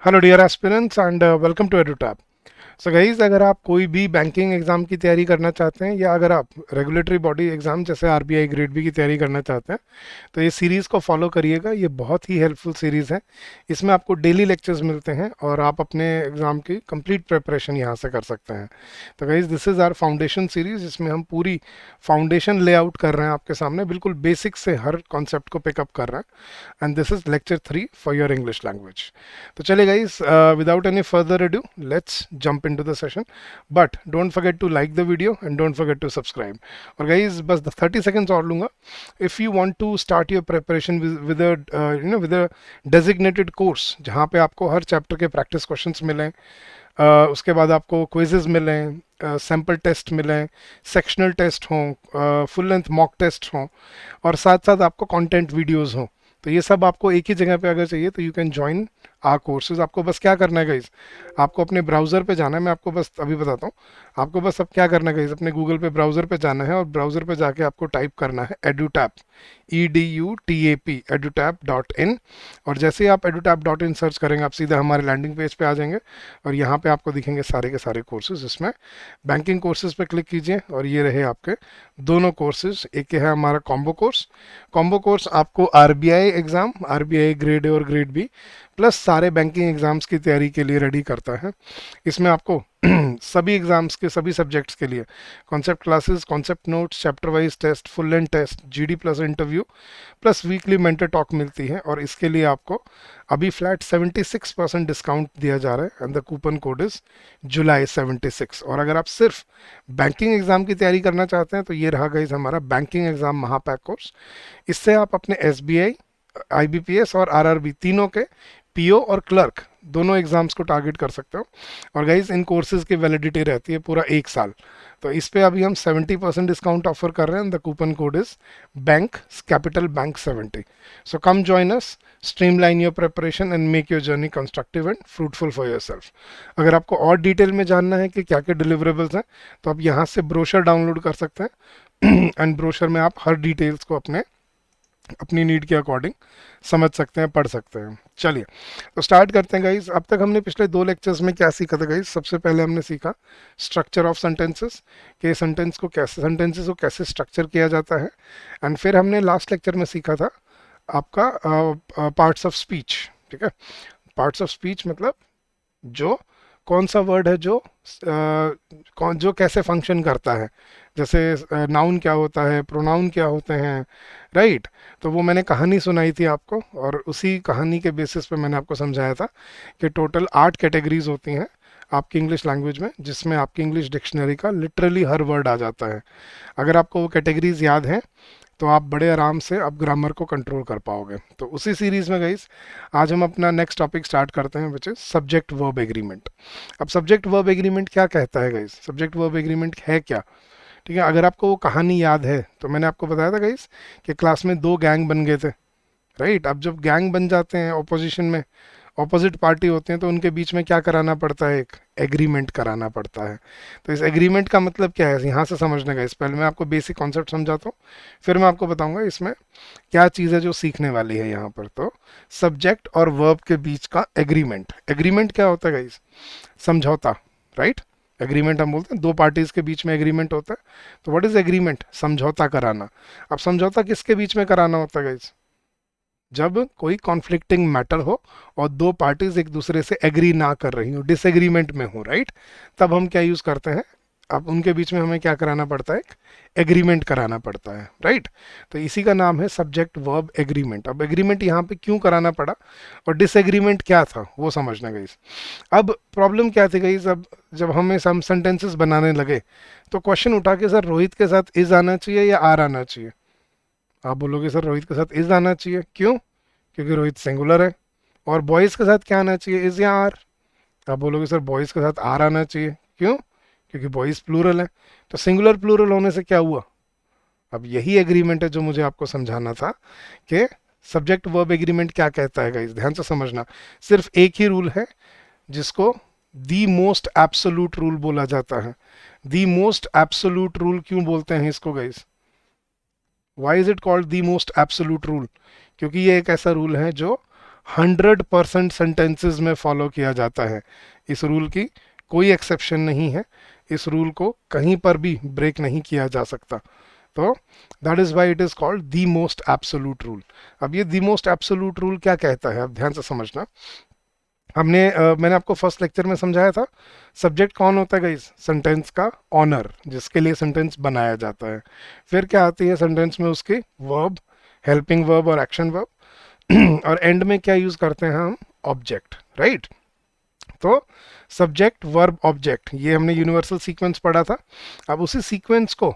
Hello dear aspirants and welcome to Edutap. So guys, अगर आप कोई भी बैंकिंग एग्जाम की तैयारी करना चाहते हैं या अगर आप रेगुलेटरी बॉडी एग्जाम जैसे आरबीआई ग्रेड बी की तैयारी करना चाहते हैं तो ये सीरीज़ को फॉलो करिएगा। ये बहुत ही हेल्पफुल सीरीज़ है। इसमें आपको डेली लेक्चर्स मिलते हैं और आप अपने एग्ज़ाम की कंप्लीट प्रिपरेशन यहाँ से कर सकते हैं। तो guys, this is our foundation series, जिसमें हम पूरी फाउंडेशन लेआउट कर रहे हैं आपके सामने, बिल्कुल बेसिक से हर कॉन्सेप्ट को पिकअप कर रहे हैं। And this is lecture 3 for your English language. तो चलिए guys, without any further ado, let's jump into the session. But don't forget to like the video and don't forget to subscribe. और guys, बस 30 seconds और लूंगा। If you want to start your preparation with with a designated course जहाँ पे आपको हर chapter के practice questions मिलें, उसके बाद आपको क्विजेज मिलें, सैम्पल टेस्ट मिलें, सेक्शनल टेस्ट हों, फुल लेंथ मॉक टेस्ट हों, और साथ साथ आपको कंटेंट वीडियोस हों, तो ये सब आपको एक ही जगह पे अगर चाहिए तो you can join are courses. आपको बस क्या करना है गाइज, आपको अपने ब्राउज़र पे जाना है। मैं आपको बस अभी बताता हूँ। आपको बस अब क्या करना है गाइज, अपने गूगल पे ब्राउज़र पे जाना है और ब्राउज़र पे जाके आपको टाइप करना है एडुटैप, EDUTAP, edutap.in। और जैसे ही आप edutap.in सर्च करेंगे आप सीधा हमारे लैंडिंग पेज पे आ जाएंगे और यहाँ पे आपको दिखेंगे सारे के सारे कोर्सेज। इसमें बैंकिंग कोर्सेज पे क्लिक कीजिए और ये रहे आपके दोनों कोर्सेज। एक है हमारा कॉम्बो कोर्स। कॉम्बो कोर्स आपको RBI exam, RBI grade A और ग्रेड बी प्लस सारे बैंकिंग एग्ज़ाम्स की तैयारी के लिए रेडी करता है। इसमें आपको सभी एग्ज़ाम्स के सभी सब्जेक्ट्स के लिए concept classes, concept notes, chapter wise test, full length test, GD plus interview plus weekly mentor talk मिलती है। और इसके लिए आपको अभी फ्लैट 76% डिस्काउंट दिया जा रहा है and the coupon code is July 76। और अगर आप सिर्फ बैंकिंग एग्जाम की तैयारी करना चाहते हैं तो ये रहा गाइज हमारा बैंकिंग एग्जाम महापैक कोर्स। इससे आप अपने एसबीआई, आईबीपीएस और आरआरबी तीनों के पीओ और क्लर्क दोनों एग्जाम्स को टारगेट कर सकते हो। और गाइज, इन कोर्सेज की वैलिडिटी रहती है पूरा 1 साल। तो इस पे अभी हम 70% डिस्काउंट ऑफर कर रहे हैं। The coupon code is bank capital bank 70। So come join us, streamline your preparation and make your journey constructive and fruitful for your self. अगर आपको और डिटेल में जानना है कि क्या क्या डिलीवरेबल्स हैं तो आप यहाँ से ब्रोशर डाउनलोड कर सकते हैं एंड ब्रोशर में आप हर डिटेल्स को अपनी नीड के अकॉर्डिंग समझ सकते हैं, पढ़ सकते हैं। चलिए, तो स्टार्ट करते हैं गाइज। अब तक हमने पिछले 2 लेक्चर्स में क्या सीखा था गाइज? सबसे पहले हमने सीखा स्ट्रक्चर ऑफ सेंटेंसेस, कि सेंटेंसेस को कैसे स्ट्रक्चर किया जाता है। एंड फिर हमने लास्ट लेक्चर में सीखा था आपका पार्ट्स ऑफ स्पीच। ठीक है, पार्ट्स ऑफ स्पीच मतलब जो कौन सा वर्ड है कौन जो कैसे फंक्शन करता है, जैसे नाउन क्या होता है, प्रोनाउन क्या होते हैं, राइट। तो वो मैंने कहानी सुनाई थी आपको और उसी कहानी के बेसिस पे मैंने आपको समझाया था कि टोटल 8 कैटेगरीज होती हैं आपकी इंग्लिश लैंग्वेज में, जिसमें आपकी इंग्लिश डिक्शनरी का लिटरली हर वर्ड आ जाता है। अगर आपको वो कैटेगरीज याद हैं तो आप बड़े आराम से अब ग्रामर को कंट्रोल कर पाओगे। तो उसी सीरीज में गाइस आज हम अपना नेक्स्ट टॉपिक स्टार्ट करते हैं, which is subject verb agreement. अब सब्जेक्ट वर्ब एग्रीमेंट क्या कहता है गाइस? सब्जेक्ट वर्ब एग्रीमेंट है क्या? ठीक है, अगर आपको वो कहानी याद है तो मैंने आपको बताया था गाइस कि क्लास में 2 गैंग बन गए थे, राइट। अब जब गैंग बन जाते हैं ऑपोजिशन में, ऑपोजिट पार्टी होते हैं, तो उनके बीच में क्या कराना पड़ता है? एक एग्रीमेंट कराना पड़ता है। तो इस एग्रीमेंट का मतलब क्या है यहाँ से समझने का, इस पहले मैं आपको बेसिक कॉन्सेप्ट समझाता हूँ, फिर मैं आपको बताऊंगा इसमें क्या चीज़ है जो सीखने वाली है यहाँ पर। तो सब्जेक्ट और वर्ब के बीच का एग्रीमेंट, एग्रीमेंट क्या होता है गाइस? समझौता, राइट। एग्रीमेंट हम बोलते हैं 2 पार्टीज के बीच में एग्रीमेंट होता है। तो व्हाट इज एग्रीमेंट? समझौता कराना। अब समझौता किसके बीच में कराना होता है गाइस? जब कोई कॉन्फ्लिक्टिंग मैटर हो और 2 पार्टीज एक दूसरे से एग्री ना कर रही हो, डिसएग्रीमेंट में हो, राइट, तब हम क्या यूज करते हैं? अब उनके बीच में हमें क्या कराना पड़ता है? एक एग्रीमेंट कराना पड़ता है, राइट। तो इसी का नाम है सब्जेक्ट वर्ब एग्रीमेंट। अब एग्रीमेंट यहाँ पे क्यों कराना पड़ा और डिसएग्रीमेंट क्या था वो समझना गई। अब प्रॉब्लम क्या थी गई, जब हमें सम सेंटेंसेस बनाने लगे तो क्वेश्चन उठा के सर रोहित के साथ इज आना चाहिए या आर आना चाहिए? आप बोलोगे सर रोहित के साथ इज आना चाहिए, क्यों? क्योंकि रोहित सिंगुलर है। और बॉयज के साथ क्या आना चाहिए? इज या आर? आप बोलोगे सर बॉयज के साथ आर आना चाहिए, क्यों? क्योंकि बॉयज प्लूरल है। तो सिंगुलर प्लूरल होने से क्या हुआ? अब यही एग्रीमेंट है जो मुझे आपको समझाना था कि सब्जेक्ट वर्ब एग्रीमेंट क्या कहता है गाइस, ध्यान से समझना। सिर्फ एक ही रूल है जिसको दी मोस्ट एब्सोल्यूट रूल बोला जाता है। दी मोस्ट एब्सोल्यूट रूल क्यों बोलते हैं इसको guys? Why is it called the most absolute rule? क्योंकि ये एक ऐसा रूल है जो 100% सेंटेंसेस में फॉलो किया जाता है। इस रूल की कोई एक्सेप्शन नहीं है, इस रूल को कहीं पर भी ब्रेक नहीं किया जा सकता। तो that is why it is called the most absolute rule. अब ये द मोस्ट एब्सोल्यूट रूल क्या कहता है, अब ध्यान से समझना। मैंने आपको फर्स्ट लेक्चर में समझाया था, सब्जेक्ट कौन होता है गाइस, सेंटेंस का ऑनर, जिसके लिए सेंटेंस बनाया जाता है। फिर क्या आती है सेंटेंस में, उसके वर्ब, हेल्पिंग वर्ब और एक्शन वर्ब और एंड में क्या यूज करते हैं हम, ऑब्जेक्ट, राइट। तो सब्जेक्ट वर्ब ऑब्जेक्ट, ये हमने यूनिवर्सल सीक्वेंस पढ़ा था। अब उसी सीक्वेंस को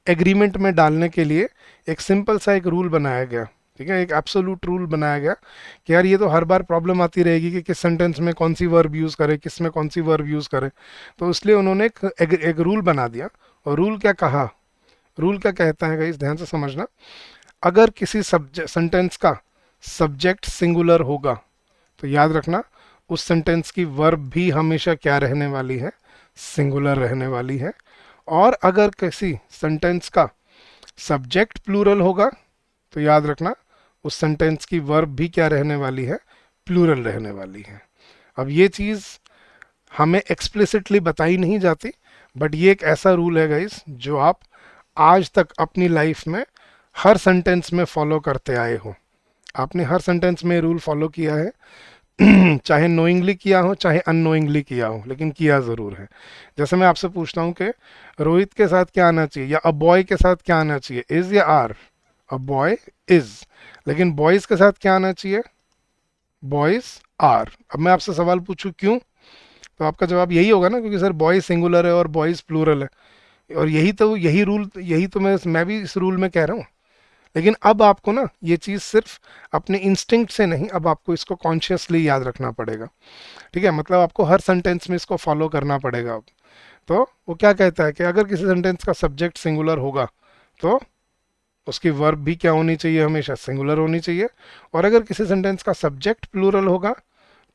एग्रीमेंट में डालने के लिए एक सिंपल सा एक रूल बनाया गया, ठीक है, एक एब्सोल्यूट रूल बनाया गया कि यार ये तो हर बार प्रॉब्लम आती रहेगी कि किस सेंटेंस में कौन सी वर्ब यूज़ करें, किस में कौन सी वर्ब यूज़ करें। तो इसलिए उन्होंने एक रूल बना दिया। और रूल क्या कहा, रूल क्या कहता है गाइस, ध्यान से समझना। अगर किसी सब्जेक्ट सेंटेंस का सब्जेक्ट सिंगुलर होगा तो याद रखना उस सेंटेंस की वर्ब भी हमेशा क्या रहने वाली है, सिंगुलर रहने वाली है। और अगर किसी सेंटेंस का सब्जेक्ट प्लूरल होगा तो याद रखना उस सेंटेंस की वर्ब भी क्या रहने वाली है, प्लूरल रहने वाली है। अब ये चीज़ हमें एक्सप्लिसिटली बताई नहीं जाती, बट ये एक ऐसा रूल है गाइस जो आप आज तक अपनी लाइफ में हर सेंटेंस में फॉलो करते आए हो। आपने हर सेंटेंस में रूल फॉलो किया है चाहे नोइंगली किया हो चाहे अननोइंगली किया हो, लेकिन किया ज़रूर है। जैसे मैं आपसे पूछता हूँ कि रोहित के साथ क्या आना चाहिए या अ बॉय के साथ क्या आना चाहिए, इज या आर, अ बॉय इज। लेकिन बॉयज़ के साथ क्या आना चाहिए, बॉयज़ आर। अब मैं आपसे सवाल पूछूं क्यों, तो आपका जवाब यही होगा ना, क्योंकि सर बॉयज़ सिंगुलर है और बॉयज़ प्लूरल है। और यही रूल, यही तो मैं भी इस रूल में कह रहा हूँ। लेकिन अब आपको ना ये चीज़ सिर्फ अपने इंस्टिंक्ट से नहीं, अब आपको इसको कॉन्शियसली याद रखना पड़ेगा, ठीक है। मतलब आपको हर सेंटेंस में इसको फॉलो करना पड़ेगा अब। तो वो क्या कहता है कि अगर किसी सेंटेंस का सब्जेक्ट सिंगुलर होगा तो उसकी वर्ब भी क्या होनी चाहिए, हमेशा सिंगुलर होनी चाहिए। और अगर किसी सेंटेंस का सब्जेक्ट प्लूरल होगा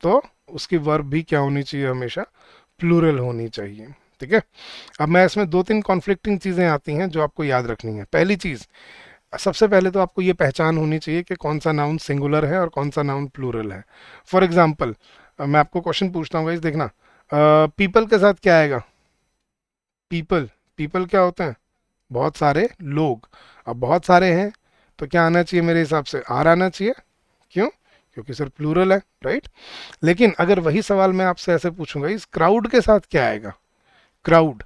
तो उसकी वर्ब भी क्या होनी चाहिए, हमेशा प्लूरल होनी चाहिए, ठीक है। अब मैं इसमें दो तीन कॉन्फ्लिक्टिंग चीज़ें आती हैं जो आपको याद रखनी है। पहली चीज़, सबसे पहले तो आपको ये पहचान होनी चाहिए कि कौन सा नाउन सिंगुलर है और कौन सा नाउन प्लूरल है। फॉर एग्जाम्पल, मैं आपको क्वेश्चन पूछता हूँ, देखना, पीपल के साथ क्या आएगा, पीपल, पीपल क्या होते हैं, बहुत सारे लोग। अब बहुत सारे हैं तो क्या आना चाहिए, मेरे हिसाब से आर आना चाहिए। क्यों, क्योंकि सर प्लूरल है, राइट। लेकिन अगर वही सवाल मैं आपसे ऐसे पूछूंगा, इस क्राउड के साथ क्या आएगा, क्राउड।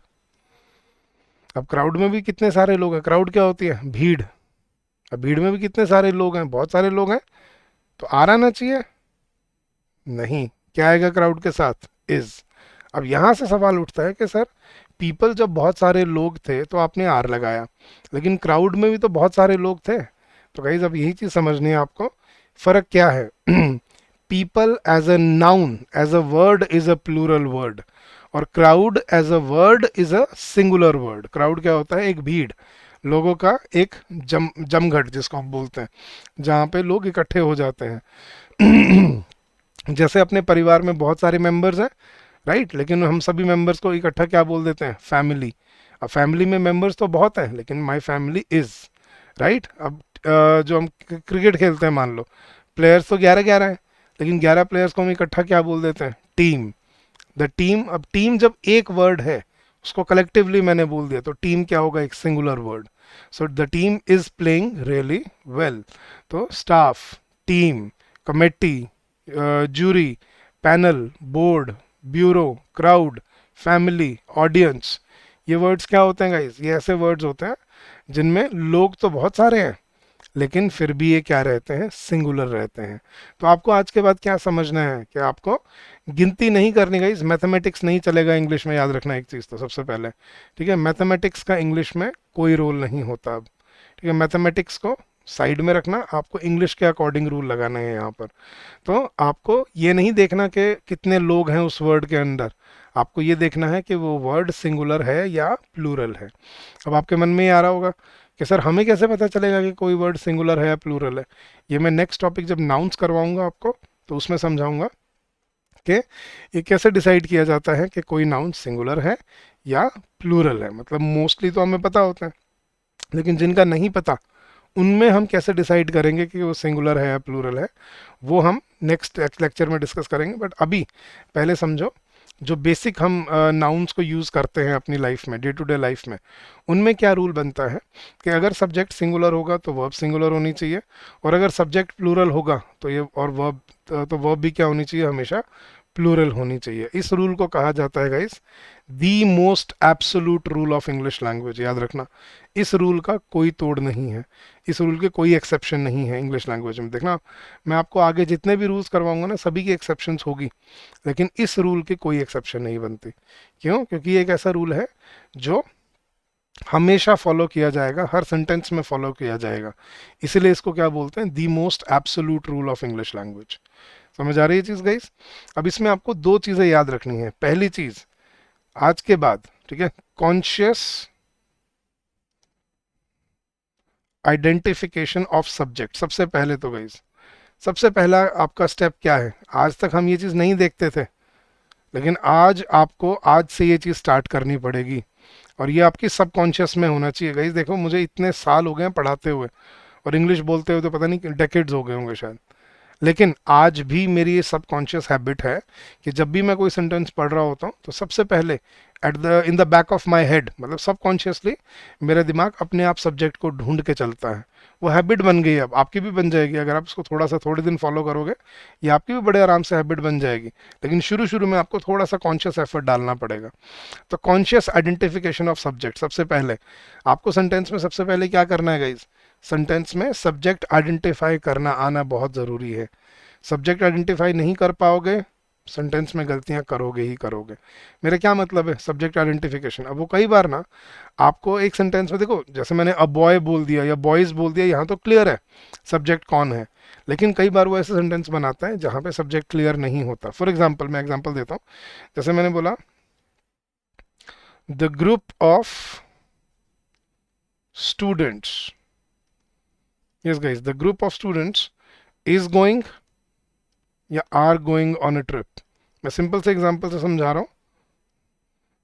अब क्राउड में भी कितने सारे लोग हैं, क्राउड क्या होती है, भीड़। अब भीड़ में भी कितने सारे लोग हैं, बहुत सारे लोग हैं, तो आर आना चाहिए, नहीं, क्या आएगा क्राउड के साथ, इज। अब यहाँ से सवाल उठता है कि सर पीपल जब बहुत सारे लोग थे तो आपने आर लगाया, लेकिन क्राउड में भी तो बहुत सारे लोग थे। तो गाइस अब यही चीज़ समझनी है आपको, फ़र्क क्या है people as a noun, as a word is a plural word, और crowd as a word is a singular word. Crowd क्या होता है, एक भीड़, लोगों का एक जमघट जिसको हम बोलते हैं, जहाँ पे लोग इकट्ठे हो जाते हैं जैसे अपने परिवार में बहुत सारे मेंबर्स हैं, राइट, लेकिन हम सभी मेंबर्स को इकट्ठा क्या बोल देते हैं, फैमिली। अब फैमिली में मेंबर्स तो बहुत हैं, लेकिन माय फैमिली इज, राइट। अब जो हम क्रिकेट खेलते हैं, मान लो प्लेयर्स तो 11-11 हैं, लेकिन 11 प्लेयर्स को हम इकट्ठा क्या बोल देते हैं, टीम, द टीम। अब टीम जब एक वर्ड है, उसको कलेक्टिवली मैंने बोल दिया, तो टीम क्या होगा, एक singular word. So the team is playing really well. तो staff, team, committee, jury, panel, board, bureau, crowd, family, audience, ये वर्ड्स क्या होते हैं गाइस, ये ऐसे वर्ड्स होते हैं जिनमें लोग तो बहुत सारे हैं, लेकिन फिर भी ये क्या रहते हैं, सिंगुलर रहते हैं। तो आपको आज के बाद क्या समझना है कि आपको गिनती नहीं करनी गाइस, मैथमेटिक्स नहीं चलेगा इंग्लिश में, याद रखना एक चीज़ तो सबसे पहले, ठीक है। मैथमेटिक्स का इंग्लिश में कोई रोल नहीं होता अब, ठीक है। मैथमेटिक्स को साइड में रखना, आपको इंग्लिश के अकॉर्डिंग रूल लगाना है यहाँ पर। तो आपको ये नहीं देखना कि कितने लोग हैं उस वर्ड के अंदर, आपको ये देखना है कि वो वर्ड सिंगुलर है या प्लूरल है। अब आपके मन में ये आ रहा होगा कि सर हमें कैसे पता चलेगा कि कोई वर्ड सिंगुलर है या प्लूरल है। ये मैं नेक्स्ट टॉपिक जब नाउंस करवाऊंगा आपको तो उसमें समझाऊंगा कि ये कैसे डिसाइड किया जाता है कि कोई नाउन सिंगुलर है या प्लूरल है। मतलब मोस्टली तो हमें पता होता है, लेकिन जिनका नहीं पता उनमें हम कैसे डिसाइड करेंगे कि वो सिंगुलर है या प्लूरल है, वो हम नेक्स्ट लेक्चर में डिस्कस करेंगे, बट अभी पहले समझो जो बेसिक हम नाउन्स को यूज़ करते हैं अपनी लाइफ में, डे टू डे लाइफ में, उनमें क्या रूल बनता है कि अगर सब्जेक्ट सिंगुलर होगा तो वर्ब सिंगुलर होनी चाहिए, और अगर सब्जेक्ट प्लूरल होगा तो ये और वर्ब तो वर्ब भी क्या होनी चाहिए, हमेशा प्लूरल होनी चाहिए। इस रूल को कहा जाता है guys the most absolute rule of English language. याद रखना, इस रूल का कोई तोड़ नहीं है, इस रूल के कोई एक्सेप्शन नहीं है इंग्लिश लैंग्वेज में। देखना, मैं आपको आगे जितने भी रूल्स करवाऊंगा ना, सभी की एक्सेप्शंस होगी, लेकिन इस रूल की कोई एक्सेप्शन नहीं बनती। क्यों? क्योंकि ये एक ऐसा रूल है जो हमेशा फॉलो किया जाएगा, हर सेंटेंस में फॉलो किया जाएगा, इसीलिए इसको क्या बोलते हैं, दी most absolute rule of English language. समझ आ रही है चीज़ गाइस? अब इसमें आपको दो चीज़ें याद रखनी है। पहली चीज़, आज के बाद, ठीक है, कॉन्शियस आइडेंटिफिकेशन ऑफ सब्जेक्ट। सबसे पहले तो गाइस, सबसे पहला आपका स्टेप क्या है? आज तक हम ये चीज़ नहीं देखते थे, लेकिन आज आपको, आज से ये चीज़ स्टार्ट करनी पड़ेगी, और ये आपकी सबकॉन्शियस में होना चाहिए गाइस। देखो, मुझे इतने साल हो गए हैं पढ़ाते हुए, और इंग्लिश बोलते हुए तो पता नहीं डेकेड्स हो गए होंगे शायद, लेकिन आज भी मेरी ये सबकॉन्शियस हैबिट है कि जब भी मैं कोई सेंटेंस पढ़ रहा होता हूँ तो सबसे पहले at the in the back of my head, मतलब सबकॉन्शियसली मेरा दिमाग अपने आप सब्जेक्ट को ढूंढ के चलता है। वो हैबिट बन गई है, अब आपकी भी बन जाएगी अगर आप इसको थोड़ा सा थोड़े दिन फॉलो करोगे, ये आपकी भी बड़े आराम से हैबिट बन जाएगी। लेकिन शुरू शुरू में आपको थोड़ा सा कॉन्शियस एफर्ट डालना पड़ेगा। तो कॉन्शियस आइडेंटिफिकेशन ऑफ सब्जेक्ट, सबसे पहले आपको सेंटेंस में सबसे पहले क्या करना है गाइज, सेंटेंस में सब्जेक्ट आइडेंटिफाई करना आना बहुत ज़रूरी है। सब्जेक्ट आइडेंटिफाई नहीं कर पाओगे, सेंटेंस में गलतियां करोगे ही करोगे। मेरा क्या मतलब है सब्जेक्ट आइडेंटिफिकेशन? अब वो कई बार ना आपको एक सेंटेंस में, देखो जैसे मैंने अ बॉय बोल दिया या बॉयज़ बोल दिया, यहाँ तो क्लियर है सब्जेक्ट कौन है, लेकिन कई बार वो ऐसे सेंटेंस बनाता है जहाँ पे सब्जेक्ट क्लियर नहीं होता। फॉर एग्जाम्पल, मैं एग्जाम्पल देता हूँ, जैसे मैंने बोला the group of students, yes guys, the group of students is going या are going on a trip. मैं सिंपल से एग्जांपल से समझा रहा हूँ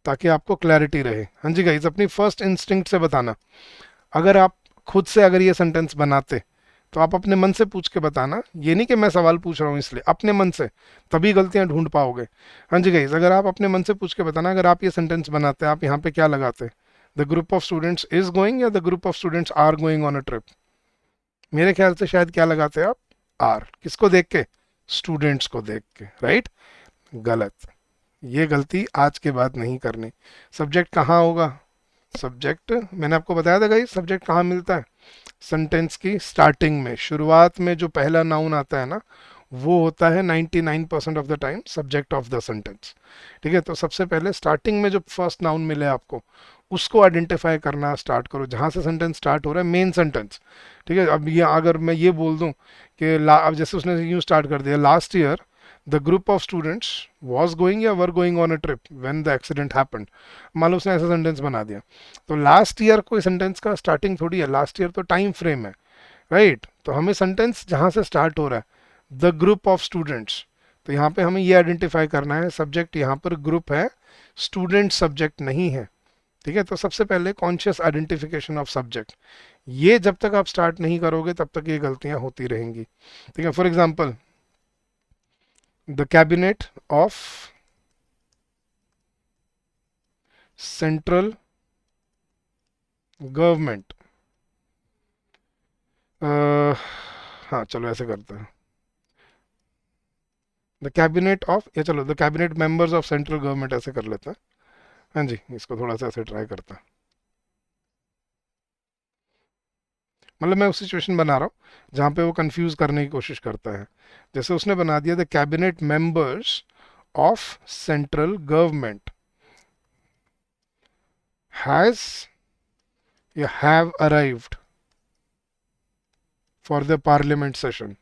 ताकि आपको क्लैरिटी रहे। हाँ जी गाइस, अपनी फर्स्ट इंस्टिंक्ट से बताना। अगर आप खुद से अगर ये सेंटेंस बनाते तो आप अपने मन से पूछ के बताना, ये नहीं कि मैं सवाल पूछ रहा हूँ इसलिए, अपने मन से, तभी गलतियां ढूंढ पाओगे। हाँ जी गाइस, अगर आप अपने मन से पूछ के बताना, अगर आप ये सेंटेंस बनाते आप यहाँ पे क्या लगाते, the group of students is going या the group of students are going on a trip? मेरे ख्याल से शायद क्या लगाते आप, आर। किसको देख के? स्टूडेंट्स को देख के, राइट? गलत। ये गलती आज के बाद नहीं करनी। सब्जेक्ट कहाँ होगा? सब्जेक्ट मैंने आपको बताया था गाइस, सब्जेक्ट कहाँ मिलता है? सेंटेंस की स्टार्टिंग में, शुरुआत में जो पहला नाउन आता है ना, वो होता है 99% of the time subject of the sentence. ठीक है, तो सबसे पहले स्टार्टिंग में जो फर्स्ट नाउन मिले आपको, उसको आइडेंटिफाई करना स्टार्ट करो, जहाँ से सेंटेंस स्टार्ट हो रहा है, मेन सेंटेंस। ठीक है, अब ये अगर मैं ये बोल दूं कि अब जैसे उसने यूँ स्टार्ट कर दिया, last year the group of students was going या were going on a trip when the accident happened, मान लो उसने ऐसा सेंटेंस बना दिया, तो लास्ट ईयर कोई सेंटेंस का स्टार्टिंग थोड़ी है, लास्ट ईयर तो टाइम फ्रेम है, राइट? तो हमें सेंटेंस जहाँ से स्टार्ट हो रहा है, द ग्रुप ऑफ स्टूडेंट्स, तो यहाँ पे हमें ये आइडेंटिफाई करना है सब्जेक्ट यहाँ पर ग्रुप है, स्टूडेंट सब्जेक्ट नहीं है। ठीक है, तो सबसे पहले कॉन्शियस आइडेंटिफिकेशन ऑफ सब्जेक्ट, ये जब तक आप स्टार्ट नहीं करोगे तब तक ये गलतियां होती रहेंगी। ठीक है, for example, the cabinet of central government, हाँ चलो ऐसे करते हैं, द कैबिनेट ऑफ, या चलो the cabinet members of central government ऐसे कर लेते हैं। हाँ जी, इसको थोड़ा सा ऐसे ट्राई करता है, मतलब मैं उस सिचुएशन बना रहा हूँ जहाँ पे वो कंफ्यूज करने की कोशिश करता है। जैसे उसने बना दिया the cabinet members of central government has या have arrived for the parliament session,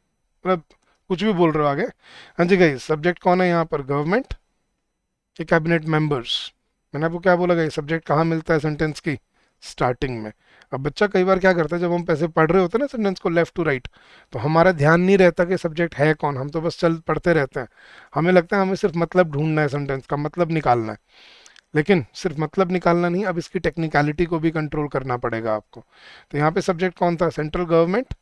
मतलब कुछ भी बोल रहे हो आगे। हाँ जी गाइस, सब्जेक्ट कौन है यहाँ पर, गवर्नमेंट के कैबिनेट मेंबर्स। मैंने आपको क्या बोला गाइस, सब्जेक्ट कहाँ मिलता है सेंटेंस की स्टार्टिंग में। अब बच्चा कई बार क्या करता है, जब हम पैसे पढ़ रहे होते हैं ना सेंटेंस को लेफ्ट टू राइट, तो हमारा ध्यान नहीं रहता कि सब्जेक्ट है कौन, हम तो बस चल पढ़ते रहते हैं। हमें लगता है हमें सिर्फ मतलब ढूंढना है, सेंटेंस का मतलब निकालना है, लेकिन सिर्फ मतलब निकालना नहीं, अब इसकी टेक्निकलिटी को भी कंट्रोल करना पड़ेगा आपको। तो यहाँ पे सब्जेक्ट कौन था, सेंट्रल गवर्नमेंट,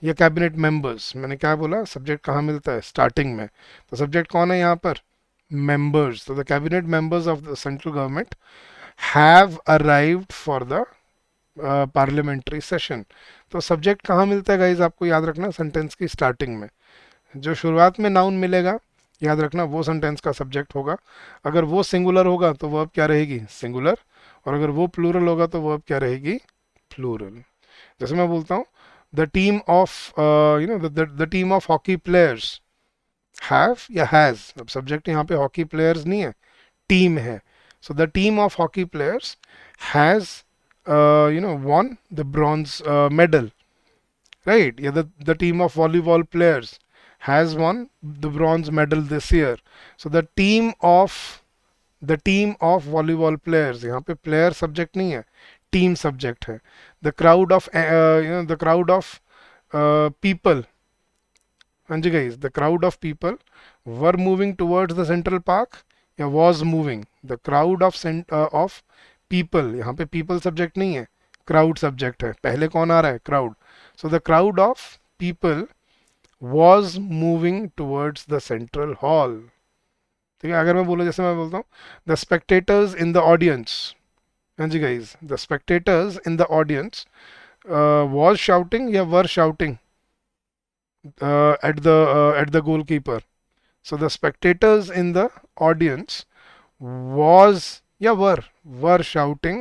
या कैबिनेट मेंबर्स। मैंने क्या बोला, सब्जेक्ट कहाँ मिलता है, स्टार्टिंग में। तो सब्जेक्ट कौन है यहाँ पर, मेंबर्स। तो the cabinet members of the central government have arrived for the parliamentary session. तो सब्जेक्ट कहाँ मिलता है गाइज, आपको याद रखना, सेंटेंस की स्टार्टिंग में। जो शुरुआत में नाउन मिलेगा, याद रखना वो सेंटेंस का सब्जेक्ट होगा। अगर वो सिंगुलर होगा तो वर्ब क्या रहेगी, सिंगुलर। और अगर वो प्लूरल होगा तो वर्ब क्या रहेगी, प्लूरल। जैसे मैं बोलता हूँ, the team of the team of hockey players have या हैज। अब सब्जेक्ट यहाँ पे हॉकी प्लेयर्स नहीं है, टीम है। So the team of hockey players has won the bronze medal, right? Yeah, the team of volleyball players has won the bronze medal this year. So the team of volleyball players, यहाँ पे player subject नहीं है, team subject है। The crowd of people, हाँ जी guys, the crowd of people were moving towards the central park या was moving। the crowd of people, यहाँ पे people subject नहीं है, crowd subject है। पहले कौन आ रहा है, crowd। so the crowd of people was moving towards the central hall। ठीक है, अगर मैं बोलूँ, जैसे मैं बोलता हूँ, the spectators in the audience, हाँ जी guys, the spectators in the audience was shouting या were shouting at the goalkeeper। so the spectators in the audience was या were shouting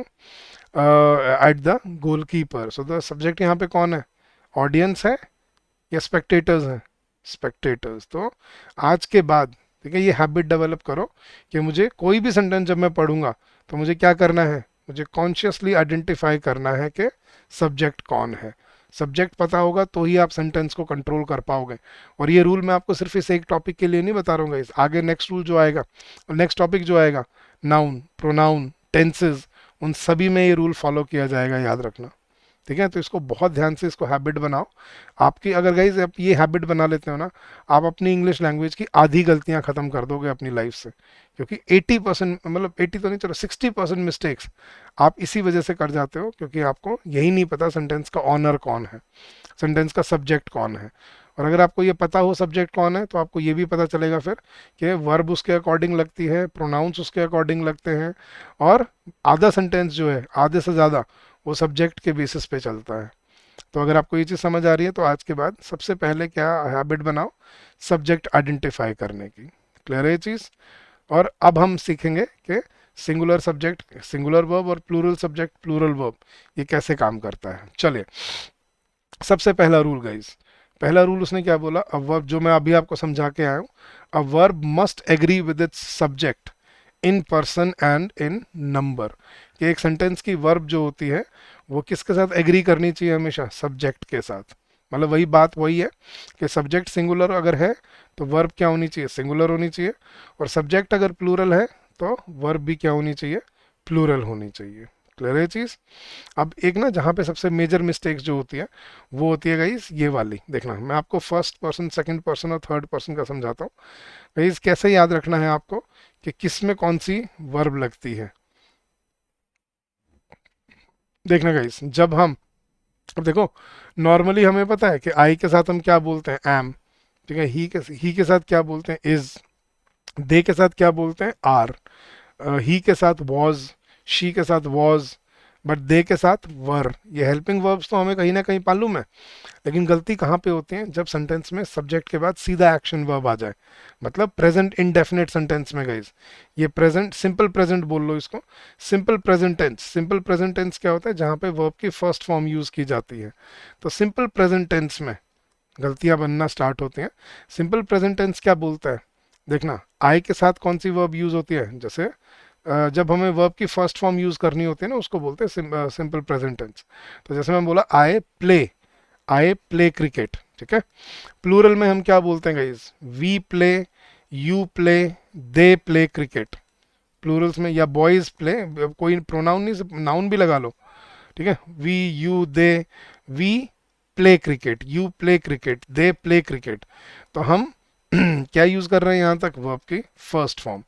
at the goalkeeper। so the subject यहाँ पे कौन है, audience है या spectators है, spectators। तो आज के बाद, ठीक है, ये हैबिट डेवलप करो कि मुझे कोई भी सेंटेंस जब मैं पढ़ूंगा तो मुझे क्या करना है, मुझे कॉन्शियसली आइडेंटिफाई करना है कि सब्जेक्ट कौन है। सब्जेक्ट पता होगा तो ही आप सेंटेंस को कंट्रोल कर पाओगे। और ये रूल मैं आपको सिर्फ इस एक टॉपिक के लिए नहीं बता रहा हूँ इस आगे नेक्स्ट रूल जो आएगा, नेक्स्ट टॉपिक जो आएगा, नाउन, प्रोनाउन, टेंसेज, उन सभी में ये रूल फॉलो किया जाएगा, याद रखना। ठीक है, तो इसको बहुत ध्यान से इसको हैबिट बनाओ। आपकी अगर गाइज आप ये हैबिट बना लेते हो ना, आप अपनी इंग्लिश लैंग्वेज की आधी गलतियां खत्म कर दोगे अपनी लाइफ से। क्योंकि 80%, मतलब 80 तो नहीं, चलो 60% मिस्टेक्स आप इसी वजह से कर जाते हो, क्योंकि आपको यही नहीं पता सेंटेंस का ऑनर कौन है, सेंटेंस का सब्जेक्ट कौन है। और अगर आपको ये पता हो सब्जेक्ट कौन है, तो आपको ये भी पता चलेगा फिर कि वर्ब उसके अकॉर्डिंग लगती है, प्रोनाउंस उसके अकॉर्डिंग लगते हैं, और आधा सेंटेंस जो है, आधे से ज़्यादा, वो सब्जेक्ट के बेसिस पे चलता है। तो अगर आपको ये चीज़ समझ आ रही है, तो आज के बाद सबसे पहले क्या हैबिट बनाओ, सब्जेक्ट आइडेंटिफाई करने की। क्लियर है ये चीज़। और अब हम सीखेंगे कि सिंगुलर सब्जेक्ट सिंगुलर वर्ब और प्लूरल सब्जेक्ट प्लूरल वर्ब ये कैसे काम करता है। चलिए, सबसे पहला रूल गाइज, पहला रूल उसने क्या बोला, अ वर्ब, जो मैं अभी आपको समझा के आया हूँ, a verb must agree with its subject in person and in number. कि एक सेंटेंस की वर्ब जो होती है वो किसके साथ एग्री करनी चाहिए, हमेशा सब्जेक्ट के साथ। मतलब वही बात वही है कि सब्जेक्ट सिंगुलर अगर है तो वर्ब क्या होनी चाहिए, सिंगुलर होनी चाहिए। और सब्जेक्ट अगर प्लूरल है तो वर्ब भी क्या होनी चाहिए, प्लूरल होनी चाहिए। क्लियर है चीज़। अब एक ना, जहाँ पे सबसे मेजर मिस्टेक्स जो होती है वो होती है गाइस ये वाली। देखना, मैं आपको फर्स्ट पर्सन, सेकंड पर्सन और थर्ड पर्सन का समझाता हूँ। गाइस कैसे याद रखना है आपको कि किस में कौन सी वर्ब लगती है। देखना गाइस, जब हम, अब देखो, नॉर्मली हमें पता है कि आई के साथ हम क्या बोलते हैं, एम। ठीक है, ही के साथ क्या बोलते हैं, इज। दे के साथ क्या बोलते हैं, आर। ही के साथ वॉज, शी के साथ वॉज, बट दे के साथ वर। ये हेल्पिंग वर्ब्स तो हमें कहीं ना कहीं मालूम है, लेकिन गलती कहाँ पे होती है, जब सेंटेंस में सब्जेक्ट के बाद सीधा एक्शन वर्ब आ जाए। मतलब प्रेजेंट इंडेफिनिट सेंटेंस में गाइस, ये प्रेजेंट, सिंपल प्रेजेंट बोल लो इसको, simple present tense. Simple present tense क्या होता है, जहाँ पे वर्ब की फर्स्ट फॉर्म यूज की जाती है। तो सिंपल प्रेजेंट टेंस में गलतियां बनना स्टार्ट होती हैं। सिंपल प्रेजेंट टेंस क्या बोलता है, देखना, आई के साथ कौन सी वर्ब यूज होती है, जैसे जब हमें वर्ब की फर्स्ट फॉर्म यूज करनी होती है ना, उसको बोलते हैं सिंपल प्रेजेंट टेंस। तो जैसे मैं बोला, आई प्ले क्रिकेट। ठीक है, प्लूरल में हम क्या बोलते हैं guys, we play, you play, they play cricket. Plurals में, या बॉयज प्ले, कोई प्रोनाउन नहीं, नाउन भी लगा लो। ठीक है, we, you, they, we play cricket, you play cricket, they play cricket. तो हम क्या यूज कर रहे हैं यहाँ तक, वर्ब की फर्स्ट फॉर्म।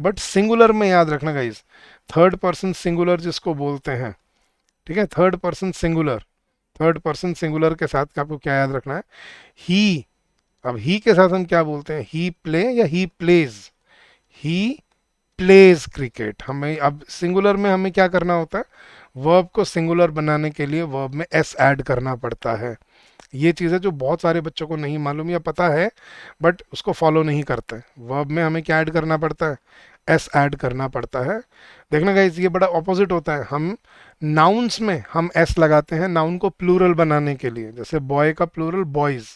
बट सिंगुलर में याद रखना गाइज, थर्ड पर्सन सिंगुलर जिसको बोलते हैं, ठीक है, third person singular, third person singular के साथ आपको क्या याद रखना है, ही। अब ही के साथ हम क्या बोलते हैं, ही प्ले या he plays, he plays cricket. हमें अब सिंगुलर में हमें क्या करना होता है, वर्ब को सिंगुलर बनाने के लिए वर्ब में एस ऐड करना पड़ता है। ये चीज़ है जो बहुत सारे बच्चों को नहीं मालूम या पता है बट उसको फॉलो नहीं करते। वर्ब में हमें क्या ऐड करना पड़ता है, एस ऐड करना पड़ता है। देखना गाइस ये बड़ा ऑपोजिट होता है, हम नाउन्स में हम एस लगाते हैं नाउन को प्लूरल बनाने के लिए, जैसे बॉय का प्लूरल बॉयज,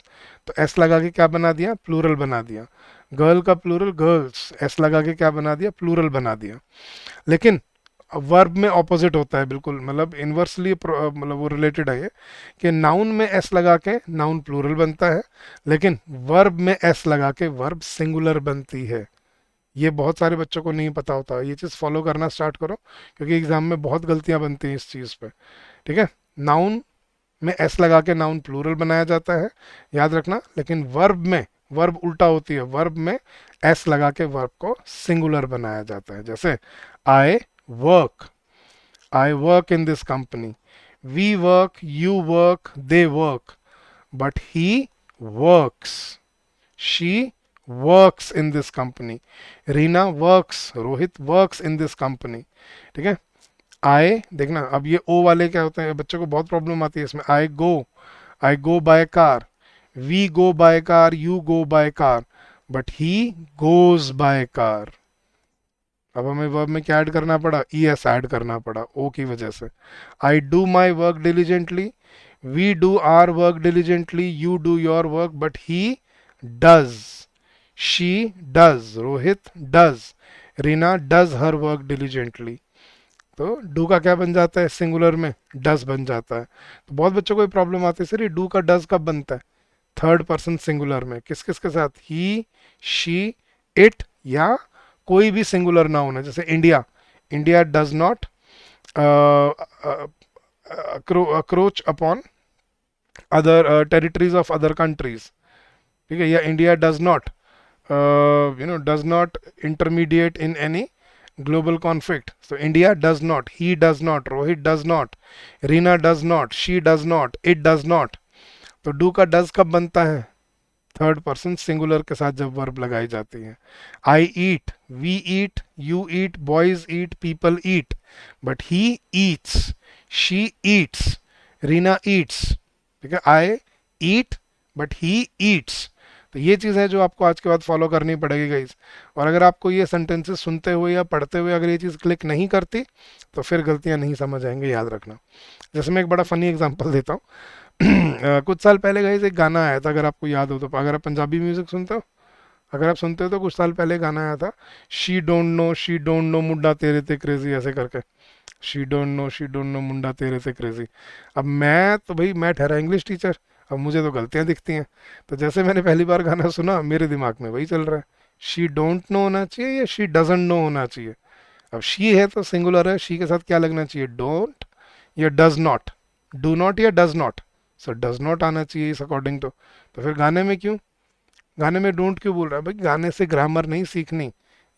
तो एस लगा के क्या बना दिया, प्लूरल बना दिया। गर्ल का प्लूरल गर्ल्स, एस लगा के क्या बना दिया, प्लूरल बना दिया। लेकिन वर्ब में ऑपोजिट होता है बिल्कुल, मतलब इन्वर्सली, मतलब वो रिलेटेड है ये, कि नाउन में एस लगा के नाउन प्लूरल बनता है, लेकिन वर्ब में एस लगा के वर्ब सिंगुलर बनती है। ये बहुत सारे बच्चों को नहीं पता होता, ये चीज़ फॉलो करना स्टार्ट करो, क्योंकि एग्जाम में बहुत गलतियां बनती हैं इस चीज़ पे। ठीक है, नाउन में एस लगा के नाउन प्लूरल बनाया जाता है, याद रखना, लेकिन वर्ब में वर्ब उल्टा होती है, वर्ब में एस लगा के वर्ब को सिंगुलर बनाया जाता है। जैसे I work, I work in this company. We work, you work, they work. But he works. She works in this company. Reena works. Rohit works in this company. ठीक है, I देखना अब ये ओ वाले क्या होते हैं, बच्चों को बहुत प्रॉब्लम आती है इसमें। I go by car. We go by car. You go by car. But he goes by car. अब हमें वर्ब में क्या ऐड करना पड़ा, ई एस ऐड करना पड़ा ओ की वजह से। I do my work diligently, we do our work diligently, you do your work, but he does, she does, Rohit does, Reena does her work diligently. तो डू का क्या बन जाता है सिंगुलर में, डज बन जाता है। तो बहुत बच्चों को ये प्रॉब्लम आती है, सर ये डू का डज कब बनता है, थर्ड पर्सन सिंगुलर में, किस किस के साथ, ही, शी, इट, या कोई भी सिंगुलर नाउन है, जैसे India, India does not encroach upon other territories of other countries. ठीक है, या India does not does not intermediate in any global conflict. so India does not, he does not, Rohit does not, Reena does not, she does not, it does not। तो do का does कब बनता है, third person singular के साथ जब verb लगाई जाती है। I eat, we eat, you eat, boys eat, people eat, but he eats, she eats, Reena eats. ठीक है, I eat but he Yeats. तो ये चीज़ है जो आपको आज के बाद फॉलो करनी पड़ेगी गाइस। और अगर आपको ये सेंटेंसेस सुनते हुए या पढ़ते हुए अगर ये चीज़ क्लिक नहीं करती तो फिर गलतियां नहीं समझ आएंगे, याद रखना। जैसे मैं एक बड़ा फनी एग्जांपल देता हूँ। कुछ साल पहले गाइस एक गाना आया था, अगर आपको याद हो तो, अगर आप पंजाबी म्यूजिक सुनते हो, अगर आप सुनते हो तो कुछ साल पहले गाना आया था, शी डोंट नो मुंडा तेरे ते क्रेजी, ऐसे करके, शी डोंट नो मुंडा तेरे से क्रेजी। अब मैं तो भाई मैं ठहरा इंग्लिश टीचर, अब मुझे तो गलतियां दिखती हैं, तो जैसे मैंने पहली बार गाना सुना मेरे दिमाग में वही चल रहा है, शी डोंट नो होना चाहिए या शी डजंट नो होना चाहिए। अब शी है तो सिंगुलर है, शी के साथ क्या लगना चाहिए, डोंट या डज नॉट, डू नॉट या does not, so does not आना चाहिए इस अकॉर्डिंग तो फिर गाने में क्यों, गाने में डोंट क्यों बोल रहा है भाई, गाने से ग्रामर नहीं सीखनी,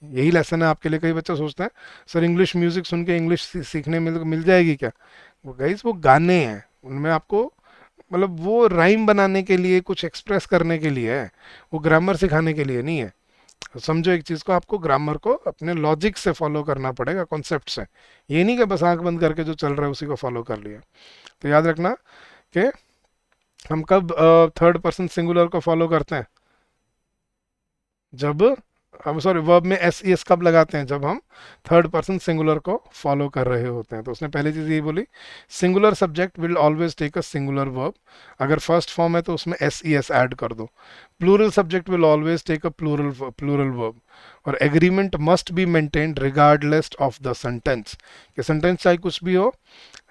यही लेसन है आपके लिए। कई बच्चा सोचता है सर इंग्लिश म्यूजिक सुन के इंग्लिश सीखने मिल जाएगी क्या, वो गाइस वो गाने हैं, उनमें आपको मतलब वो राइम बनाने के लिए, कुछ एक्सप्रेस करने के लिए है, वो ग्रामर सिखाने के लिए नहीं है। तो समझो एक चीज़ को, आपको ग्रामर को अपने लॉजिक से फॉलो करना पड़ेगा, कॉन्सेप्ट से, ये नहीं कि बस आंख बंद करके जो चल रहा है उसी को फॉलो कर लिया। तो याद रखना कि हम कब थर्ड पर्सन सिंगुलर को फॉलो करते हैं, जब हम सॉरी वर्ब में एस ई एस कब लगाते हैं, जब हम थर्ड पर्सन सिंगुलर को फॉलो कर रहे होते हैं। तो उसने पहली चीज़ ये बोली, singular subject will always take a singular verb, अगर फर्स्ट फॉर्म है तो उसमें एस ई एस ऐड कर दो। Plural subject will always take a plural verb, और agreement must be maintained regardless of the sentence, कि सेंटेंस चाहे कुछ भी हो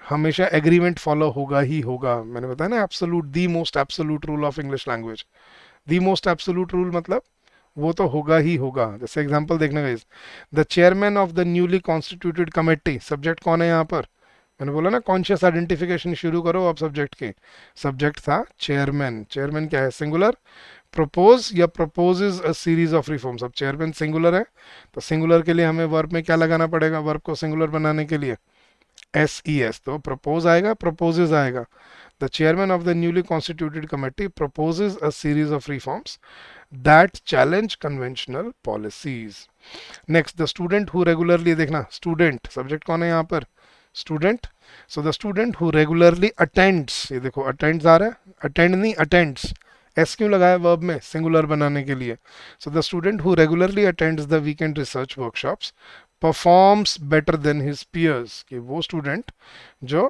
हमेशा एग्रीमेंट फॉलो होगा ही होगा। मैंने बताया ना absolute, the most absolute rule of English language, the most absolute rule मतलब वो तो होगा ही होगा। जैसे एग्जांपल देखना guys, the chairman of the newly constituted committee, subject कौन है यहाँ पर, मैंने बोला ना कॉन्शियस आइडेंटिफिकेशन शुरू करो अब सब्जेक्ट की, सब्जेक्ट था चेयरमैन, चेयरमैन क्या है सिंगुलर, प्रपोज या proposes a series of reforms. अब चेयरमैन सिंगुलर है तो सिंगुलर के लिए हमें वर्ब में क्या लगाना पड़ेगा, वर्ब को सिंगुलर बनाने के लिए एस ई एस, तो प्रपोज आएगा, प्रपोजेज आएगा। The chairman of the newly constituted committee proposes a series of reforms that challenge conventional policies. Next, the student who regularly, देखना student सब्जेक्ट कौन है यहाँ पर, student. So the student who regularly attends, ये देखो attends आ रहा है, attend नहीं attends, एस क्यों लगाया वर्ब में, सिंगुलर बनाने के लिए. So the student who regularly attends the weekend research workshops performs better than his peers, कि वो स्टूडेंट जो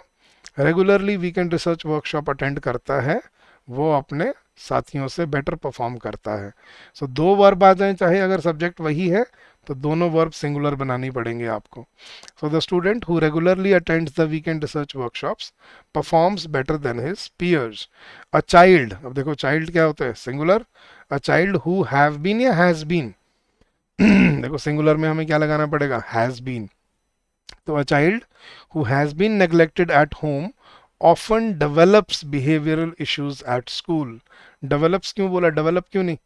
regularly weekend research workshop attend करता है वो अपने साथियों से बेटर परफॉर्म करता है. सो दो वर्ब आ जाए, चाहे अगर सब्जेक्ट वही है तो दोनों वर्ब सिंगुलर बनानी पड़ेंगे आपको. So the student who regularly attends the weekend research workshops performs better than his peers. A child, अब देखो चाइल्ड क्या होता है, singular. A child who have been या हैज बीन, देखो सिंगुलर में हमें क्या लगाना पड़ेगा, हैज बीन. तो a child who has been neglected at home often develops behavioral issues at school. develops क्यों बोला, develop क्यों नहीं,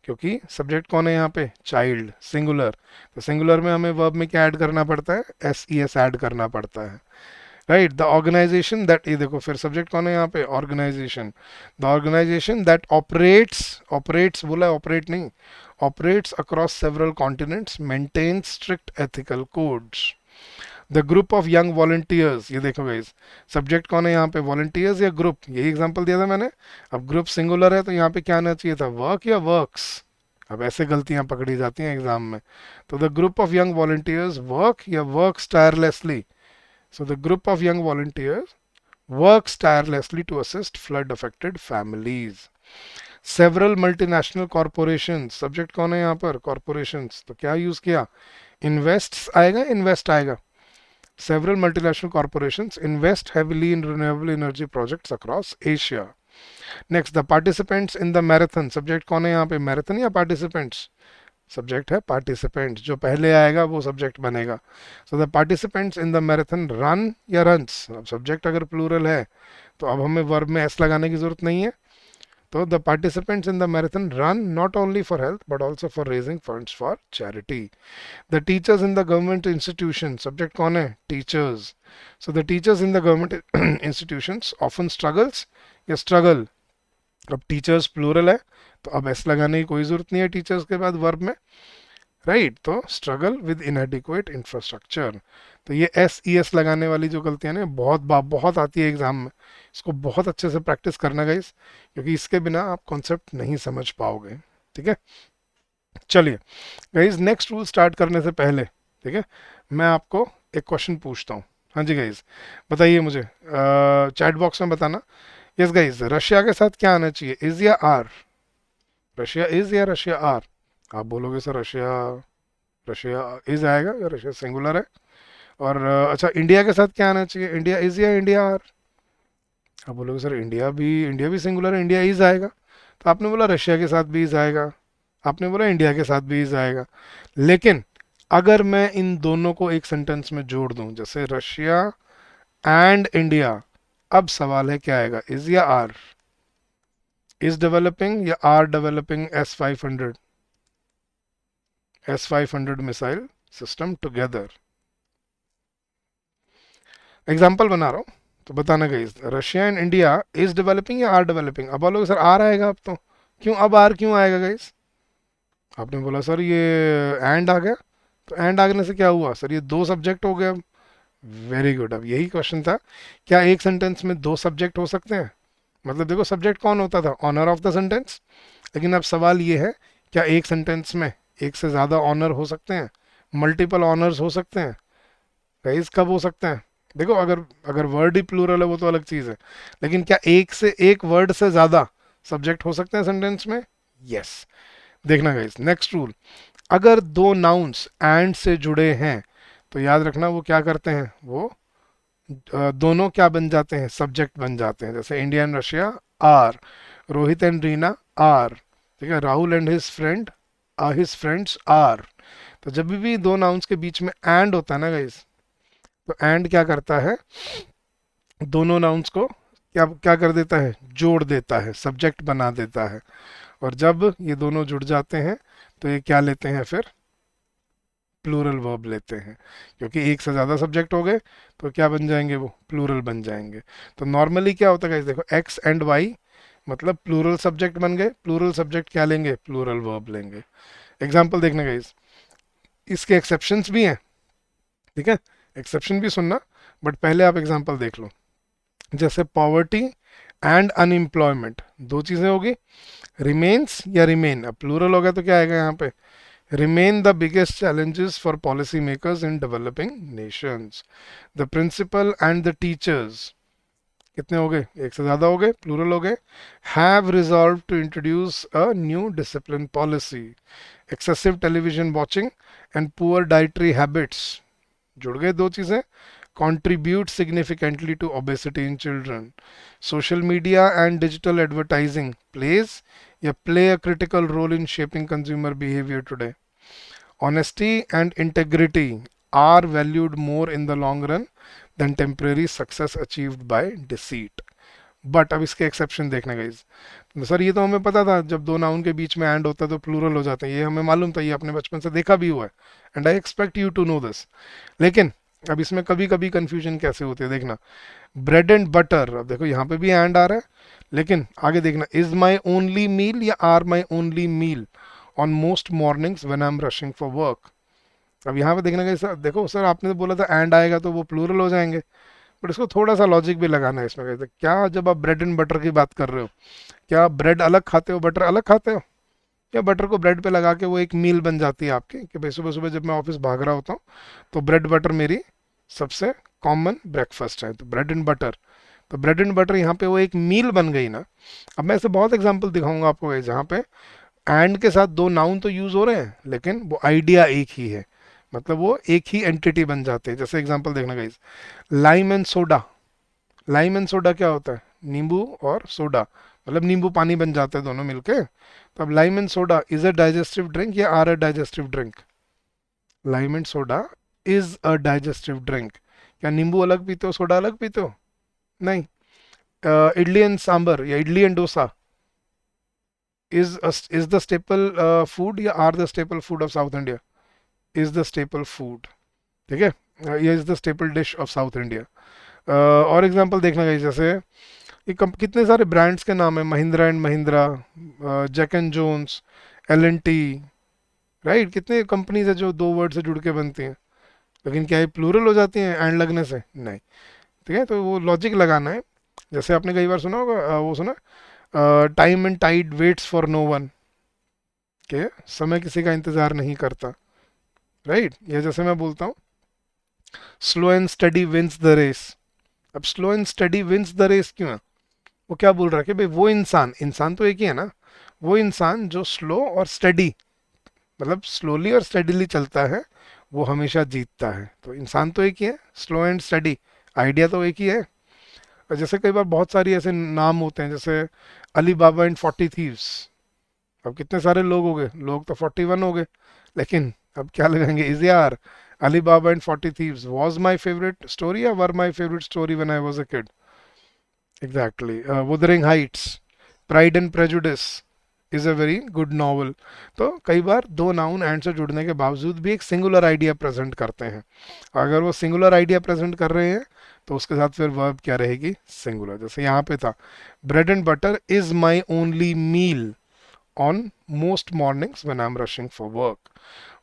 क्योंकि सब्जेक्ट कौन है यहाँ पे, चाइल्ड, सिंगुलर. तो सिंगुलर में हमें वर्ब में क्या ऐड करना पड़ता है, एस ई एस ऐड करना पड़ता है, राइट. द ऑर्गेनाइजेशन दैट, ये देखो फिर सब्जेक्ट कौन है यहाँ पे, organization. The organization that operates, operates बोला है, ऑपरेट नहीं, operates across several continents maintains strict ethical codes. The group of young volunteers, ये देखो गाइस सब्जेक्ट कौन है यहाँ पे, वॉलंटियर्स या ग्रुप, यही एग्जांपल दिया था मैंने. अब ग्रुप सिंगुलर है तो यहाँ पे क्या आना चाहिए था, वर्क या वर्क्स. अब ऐसे गलतियां पकड़ी जाती हैं एग्जाम में. तो the group of young volunteers work या works tirelessly. So the group of young volunteers works tirelessly to assist flood affected families. Several multinational corporations, subject कौन है यहाँ पर, कॉरपोरेशंस. तो क्या यूज किया, इन्वेस्ट्स आएगा, इन्वेस्ट आएगा. Several multinational corporations invest heavily in renewable energy projects across Asia. Next, the participants in the marathon. Subject कौन है यहाँ पे, marathon या participants? Subject है participants. जो पहले आएगा वो subject बनेगा. So the participants in the marathon run या runs. अब subject अगर plural है तो अब हमें verb में s लगाने की जरूरत नहीं है. So the participants in the marathon run not only for health but also for raising funds for charity. The teachers in the government institution, subject कौन है, teachers. So the teachers in the government institutions often struggles या struggle. अब teachers plural है तो अब s लगाने की कोई जरूरत नहीं है teachers के बाद verb में, राइट. तो स्ट्रगल विद इनएडिक्वेट इंफ्रास्ट्रक्चर. तो ये एस ई एस लगाने वाली जो गलतियां ना बहुत आती है एग्जाम में. इसको बहुत अच्छे से प्रैक्टिस करना गाइस, क्योंकि इसके बिना आप कॉन्सेप्ट नहीं समझ पाओगे. ठीक है, चलिए गाइस नेक्स्ट रूल स्टार्ट करने से पहले, ठीक है, मैं आपको एक क्वेश्चन पूछता हूँ. हाँ जी गाइस बताइए मुझे, चैट बॉक्स में बताना. यस गाइस, रशिया के साथ क्या आना चाहिए, इज या आर, रशिया इज या रशिया आर. आप बोलोगे सर रशिया, रशिया इज आएगा या रशिया सिंगुलर है. और अच्छा इंडिया के साथ क्या आना चाहिए, इंडिया इज या इंडिया आर. आप बोलोगे सर इंडिया भी सिंगुलर है, इंडिया इज आएगा. तो आपने बोला रशिया के साथ भी इज आएगा, आपने बोला इंडिया के साथ भी इज आएगा. लेकिन अगर मैं इन दोनों को एक सेंटेंस में जोड़ दूं, जैसे रशिया एंड इंडिया, अब सवाल है क्या आएगा, इज या आर. इज डेवलपिंग या are developing S-500 missile system together. Example बना रहा हूँ तो बताना guys, Russia and India is developing या आर डेवलपिंग. अब बोलोगे सर आर आएगा अब तो, क्यों अब आर क्यों आएगा गाइस. आपने बोला सर ये एंड आ गया, तो एंड आने से क्या हुआ सर, ये दो सब्जेक्ट हो गए. अब वेरी गुड, अब यही क्वेश्चन था, क्या एक सेंटेंस में दो सब्जेक्ट हो सकते हैं. मतलब देखो सब्जेक्ट कौन होता था, ऑनर ऑफ द सेंटेंस. लेकिन अब सवाल ये है, क्या एक सेंटेंस में एक से ज़्यादा ऑनर हो सकते हैं, मल्टीपल ऑनर्स हो सकते हैं. गाइस कब हो सकते हैं, देखो अगर अगर वर्ड ही प्लूरल है वो तो अलग चीज़ है, लेकिन क्या एक वर्ड से ज़्यादा सब्जेक्ट हो सकते हैं सेंटेंस में. यस. देखना गाइस नेक्स्ट रूल, अगर दो नाउन्स एंड से जुड़े हैं तो याद रखना वो क्या करते हैं, वो दोनों क्या बन जाते हैं, सब्जेक्ट बन जाते हैं. जैसे India and Russia are, Rohit and Reena are, ठीक है, Rahul and his friends are. तो जब भी दो नाउन्स के बीच में एंड होता है ना गाइस, तो एंड क्या करता है, दोनों नाउन्स को क्या क्या कर देता है, जोड़ देता है, सब्जेक्ट बना देता है. और जब ये दोनों जुड़ जाते हैं तो ये क्या लेते हैं फिर, प्लूरल वर्ब लेते हैं, क्योंकि एक से ज़्यादा सब्जेक्ट हो गए तो क्या बन जाएंगे, वो प्लूरल बन जाएंगे। तो नॉर्मली क्या होता है गाइस, देखो एक्स एंड वाई मतलब प्लूरल सब्जेक्ट बन गए, प्लूरल सब्जेक्ट क्या लेंगे, प्लूरल वर्ब लेंगे। एग्जाम्पल देखना गाइस, इसके एक्सेप्शंस भी हैं, ठीक है, एक्सेप्शन भी सुनना, बट पहले आप एग्जाम्पल देख लो। जैसे पॉवर्टी एंड अनएम्प्लॉयमेंट, दो चीज़ें होगी, रिमेन्स या रिमेन, अब प्लूरल हो गया तो क्या आएगा यहाँ पे, remain the biggest challenges for policymakers in developing nations. The principal and the teachers, कितने हो गए, एक से ज़्यादा हो गए, प्लूरल हो गए, have resolved to introduce a new discipline policy. Excessive television watching and poor dietary habits, जुड़ गए दो चीज़ें, contribute significantly to obesity in children. Social media and digital advertising play a critical role in shaping consumer behavior today. Honesty and integrity are valued more in the long run than temporary success achieved by deceit. But अब इसके exception देखना guys, sir ये तो हमें पता था जब दो नाउन के बीच में एंड होता है तो प्लूरल हो जाते हैं, ये हमें मालूम था, ये अपने बचपन से देखा भी हुआ है, and I expect you to know this. लेकिन अब इसमें कभी कभी कंफ्यूजन कैसे होती है देखना, ब्रेड एंड बटर, अब देखो यहाँ पे भी एंड आ रहा है, लेकिन आगे देखना, इज माई ओनली मील या are my only meal on most mornings when I am rushing for work. अब यहाँ पे देखना कैसा, देखो सर आपने तो बोला था एंड आएगा तो वो प्लूरल हो जाएंगे, बट इसको थोड़ा सा लॉजिक भी लगाना है इसमें। कैसे, क्या जब आप ब्रेड एंड बटर की बात कर रहे हो, क्या आप ब्रेड अलग खाते हो बटर अलग खाते हो, या बटर को ब्रेड पे लगा के वो एक मील बन जाती है आपकी, कि भाई सुबह सुबह जब मैं ऑफिस भाग रहा होता हूँ तो ब्रेड बटर मेरी सबसे कॉमन ब्रेकफास्ट है, तो ब्रेड एंड बटर, तो ब्रेड एंड बटर यहाँ पे वो एक मील बन गई ना। अब मैं ऐसे बहुत एग्जाम्पल दिखाऊंगा आपको जहाँ पे एंड के साथ दो नाउन तो यूज हो रहे हैं लेकिन वो आइडिया एक ही है, मतलब वो एक ही एंटिटी बन जाते हैं। जैसे एग्जांपल देखना guys, lime and soda, lime and soda क्या होता है, नींबू और सोडा, मतलब नींबू पानी बन जाते हैं दोनों मिलके। तो अब lime and soda is a digestive drink या are a digestive drink, lime and soda is a digestive drink. क्या नींबू अलग पीते हो सोडा अलग पीते हो, नहीं। इडली एंड सांबर या idli and dosa is the staple food या are the staple food of South India, is the staple food, ठीक है, ये is the staple dish of South India. और एग्जांपल देखना गाइस, जैसे ये कितने सारे ब्रांड्स के नाम है, Mahindra and Mahindra, Jack and Jones, L N T, right, कितने कंपनीज है जो दो वर्ड से जुड़ के बनती हैं, लेकिन क्या ये प्लूरल हो जाती हैं एंड लगने से, नहीं, ठीक है, तो वो लॉजिक लगाना है। जैसे आपने कई बार सुना होगा, वो सुना, time and tide waits for no one, के समय किसी का इंतजार नहीं करता, राइट, या जैसे मैं बोलता हूँ slow and steady wins the race. अब slow and steady wins the race क्यों है, वो क्या बोल रहा है कि भाई वो इंसान, इंसान तो एक ही है ना, वो इंसान जो स्लो और स्टडी, मतलब स्लोली और स्टडीली चलता है वो हमेशा जीतता है। तो इंसान तो एक ही है, स्लो एंड स्टडी, आइडिया तो एक ही है। और जैसे कई बार बहुत सारी ऐसे नाम होते हैं, जैसे अली बाबा एंड 40 थीव्स, अब कितने सारे लोग हो गए, लोग तो 41 हो गए, लेकिन अब क्या लगाएंगे, इज यार, Ali Baba and 40 thieves was my favourite story या were my favourite story when I was a kid, exactly, Wuthering Heights, Pride and Prejudice is a very good novel. तो कई बार दो नाउन एंड से जुड़ने के बावजूद भी एक सिंगुलर आइडिया प्रेजेंट करते हैं, अगर वो सिंगुलर आइडिया प्रेजेंट कर रहे हैं तो उसके साथ फिर वर्ब क्या रहेगी, सिंगुलर। जैसे यहाँ पे था, bread and butter is my only meal on most mornings when I am rushing for work.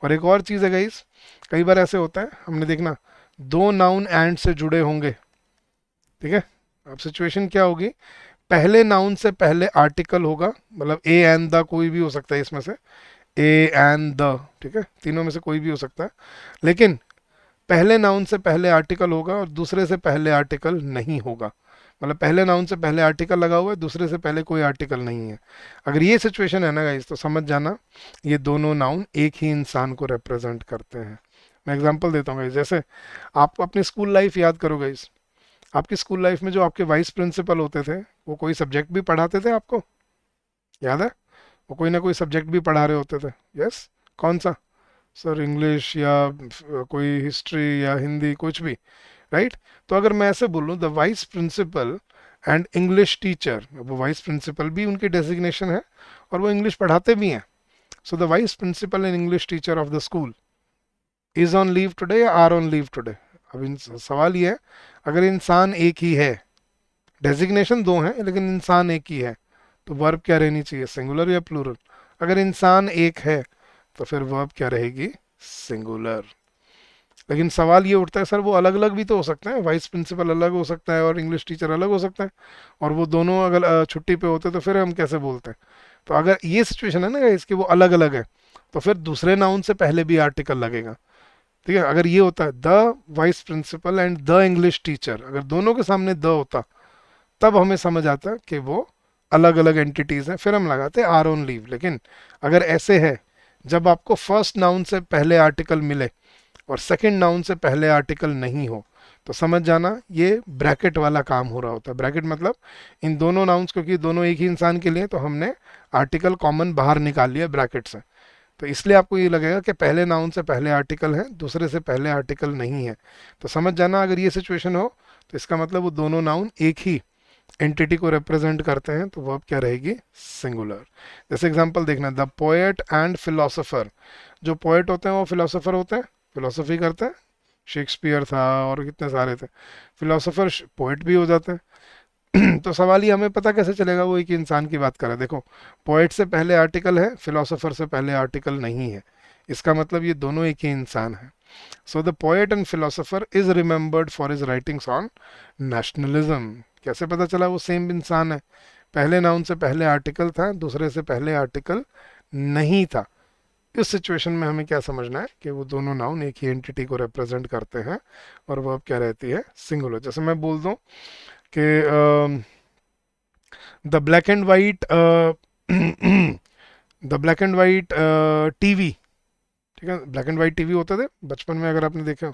और एक और चीज़ है गाइस, कई बार ऐसे होता है, हमने देखना दो नाउन एंड से जुड़े होंगे, ठीक है, अब सिचुएशन क्या होगी, पहले नाउन से पहले आर्टिकल होगा, मतलब ए एंड द कोई भी हो सकता है इसमें से, ए एंड द, ठीक है, तीनों में से कोई भी हो सकता है, लेकिन पहले नाउन से पहले आर्टिकल होगा और दूसरे से पहले आर्टिकल नहीं होगा, मतलब पहले नाउन से पहले आर्टिकल लगा हुआ है, दूसरे से पहले कोई आर्टिकल नहीं है। अगर ये सिचुएशन है ना गाइस, तो समझ जाना ये दोनों नाउन एक ही इंसान को रिप्रेजेंट करते हैं। मैं एग्जांपल देता हूँ गाइस, जैसे आप अपनी स्कूल लाइफ याद करो गाइस, आपकी स्कूल लाइफ में जो आपके वाइस प्रिंसिपल होते थे वो कोई सब्जेक्ट भी पढ़ाते थे आपको, याद है, वो कोई ना कोई सब्जेक्ट भी पढ़ा रहे होते थे, यस, कौन सा, सर इंग्लिश या कोई हिस्ट्री या हिंदी, कुछ भी, राइट। तो अगर मैं ऐसे बोलूँ the vice principal and English teacher, वो वाइस प्रिंसिपल भी उनकी डेजिग्नेशन है और वो इंग्लिश पढ़ाते भी हैं, so the vice principal and English teacher of the school is on leave today या आर ऑन लीव टुडे। अब सवाल ये है, अगर इंसान एक ही है, डेजिग्नेशन दो हैं लेकिन इंसान एक ही है, तो वर्ब क्या रहनी चाहिए, सिंगुलर या प्लूरल। अगर इंसान एक है तो फिर वर्ब क्या रहेगी, सिंगुलर। लेकिन सवाल ये उठता है सर वो अलग अलग भी तो हो सकते हैं, वाइस प्रिंसिपल अलग हो सकता है और इंग्लिश टीचर अलग हो सकता है, और वो दोनों अगर छुट्टी पे होते तो फिर हम कैसे बोलते हैं। तो अगर ये सिचुएशन है ना इसकी, वो अलग अलग है, तो फिर दूसरे नाउन से पहले भी आर्टिकल लगेगा। ठीक है, अगर ये होता है the vice principal and the English teacher, अगर दोनों के सामने द होता तब हमें समझ आता कि वो अलग अलग एंटिटीज हैं, फिर हम लगाते आर ऑन लीव। लेकिन अगर ऐसे है, जब आपको फर्स्ट नाउन से पहले आर्टिकल मिले और सेकंड नाउन से पहले आर्टिकल नहीं हो, तो समझ जाना ये ब्रैकेट वाला काम हो रहा होता है। ब्रैकेट मतलब इन दोनों नाउन्स, क्योंकि दोनों एक ही इंसान के लिए, तो हमने आर्टिकल कॉमन बाहर निकाल लिया ब्रैकेट से। तो इसलिए आपको ये लगेगा कि पहले नाउन से पहले आर्टिकल है, दूसरे से पहले आर्टिकल नहीं है। तो समझ जाना अगर ये सिचुएशन हो तो इसका मतलब वो दोनों नाउन एक ही एंटिटी को रिप्रेजेंट करते हैं, तो वर्ब क्या रहेगी, सिंगुलर। जैसे एग्जांपल देखना, द पोएट एंड फिलोसोफर। जो पोएट होते हैं वो फिलोसोफर होते हैं, फिलोसफी करते हैं, शेक्सपियर था और कितने सारे थे, फिलोसोफर पोएट भी हो जाते हैं। तो सवाल ये, हमें पता कैसे चलेगा वो एक इंसान की बात कर रहा है। देखो, पोएट से पहले आर्टिकल है, फिलोसोफर से पहले आर्टिकल नहीं है, इसका मतलब ये दोनों एक ही इंसान है। So the poet and philosopher is remembered for his writings on nationalism. कैसे पता चला वो सेम इंसान है, पहले नाउन से पहले आर्टिकल था, दूसरे से पहले आर्टिकल नहीं था। इस सिचुएशन में हमें क्या समझना है कि वो दोनों नाउन एक ही एंटिटी को रिप्रेजेंट करते हैं और वो अब क्या रहती है, सिंगुलर। जैसे मैं बोल दूं कि the black and white the black and white TV, ठीक है, ब्लैक एंड वाइट टीवी होते थे बचपन में अगर आपने देखे हो।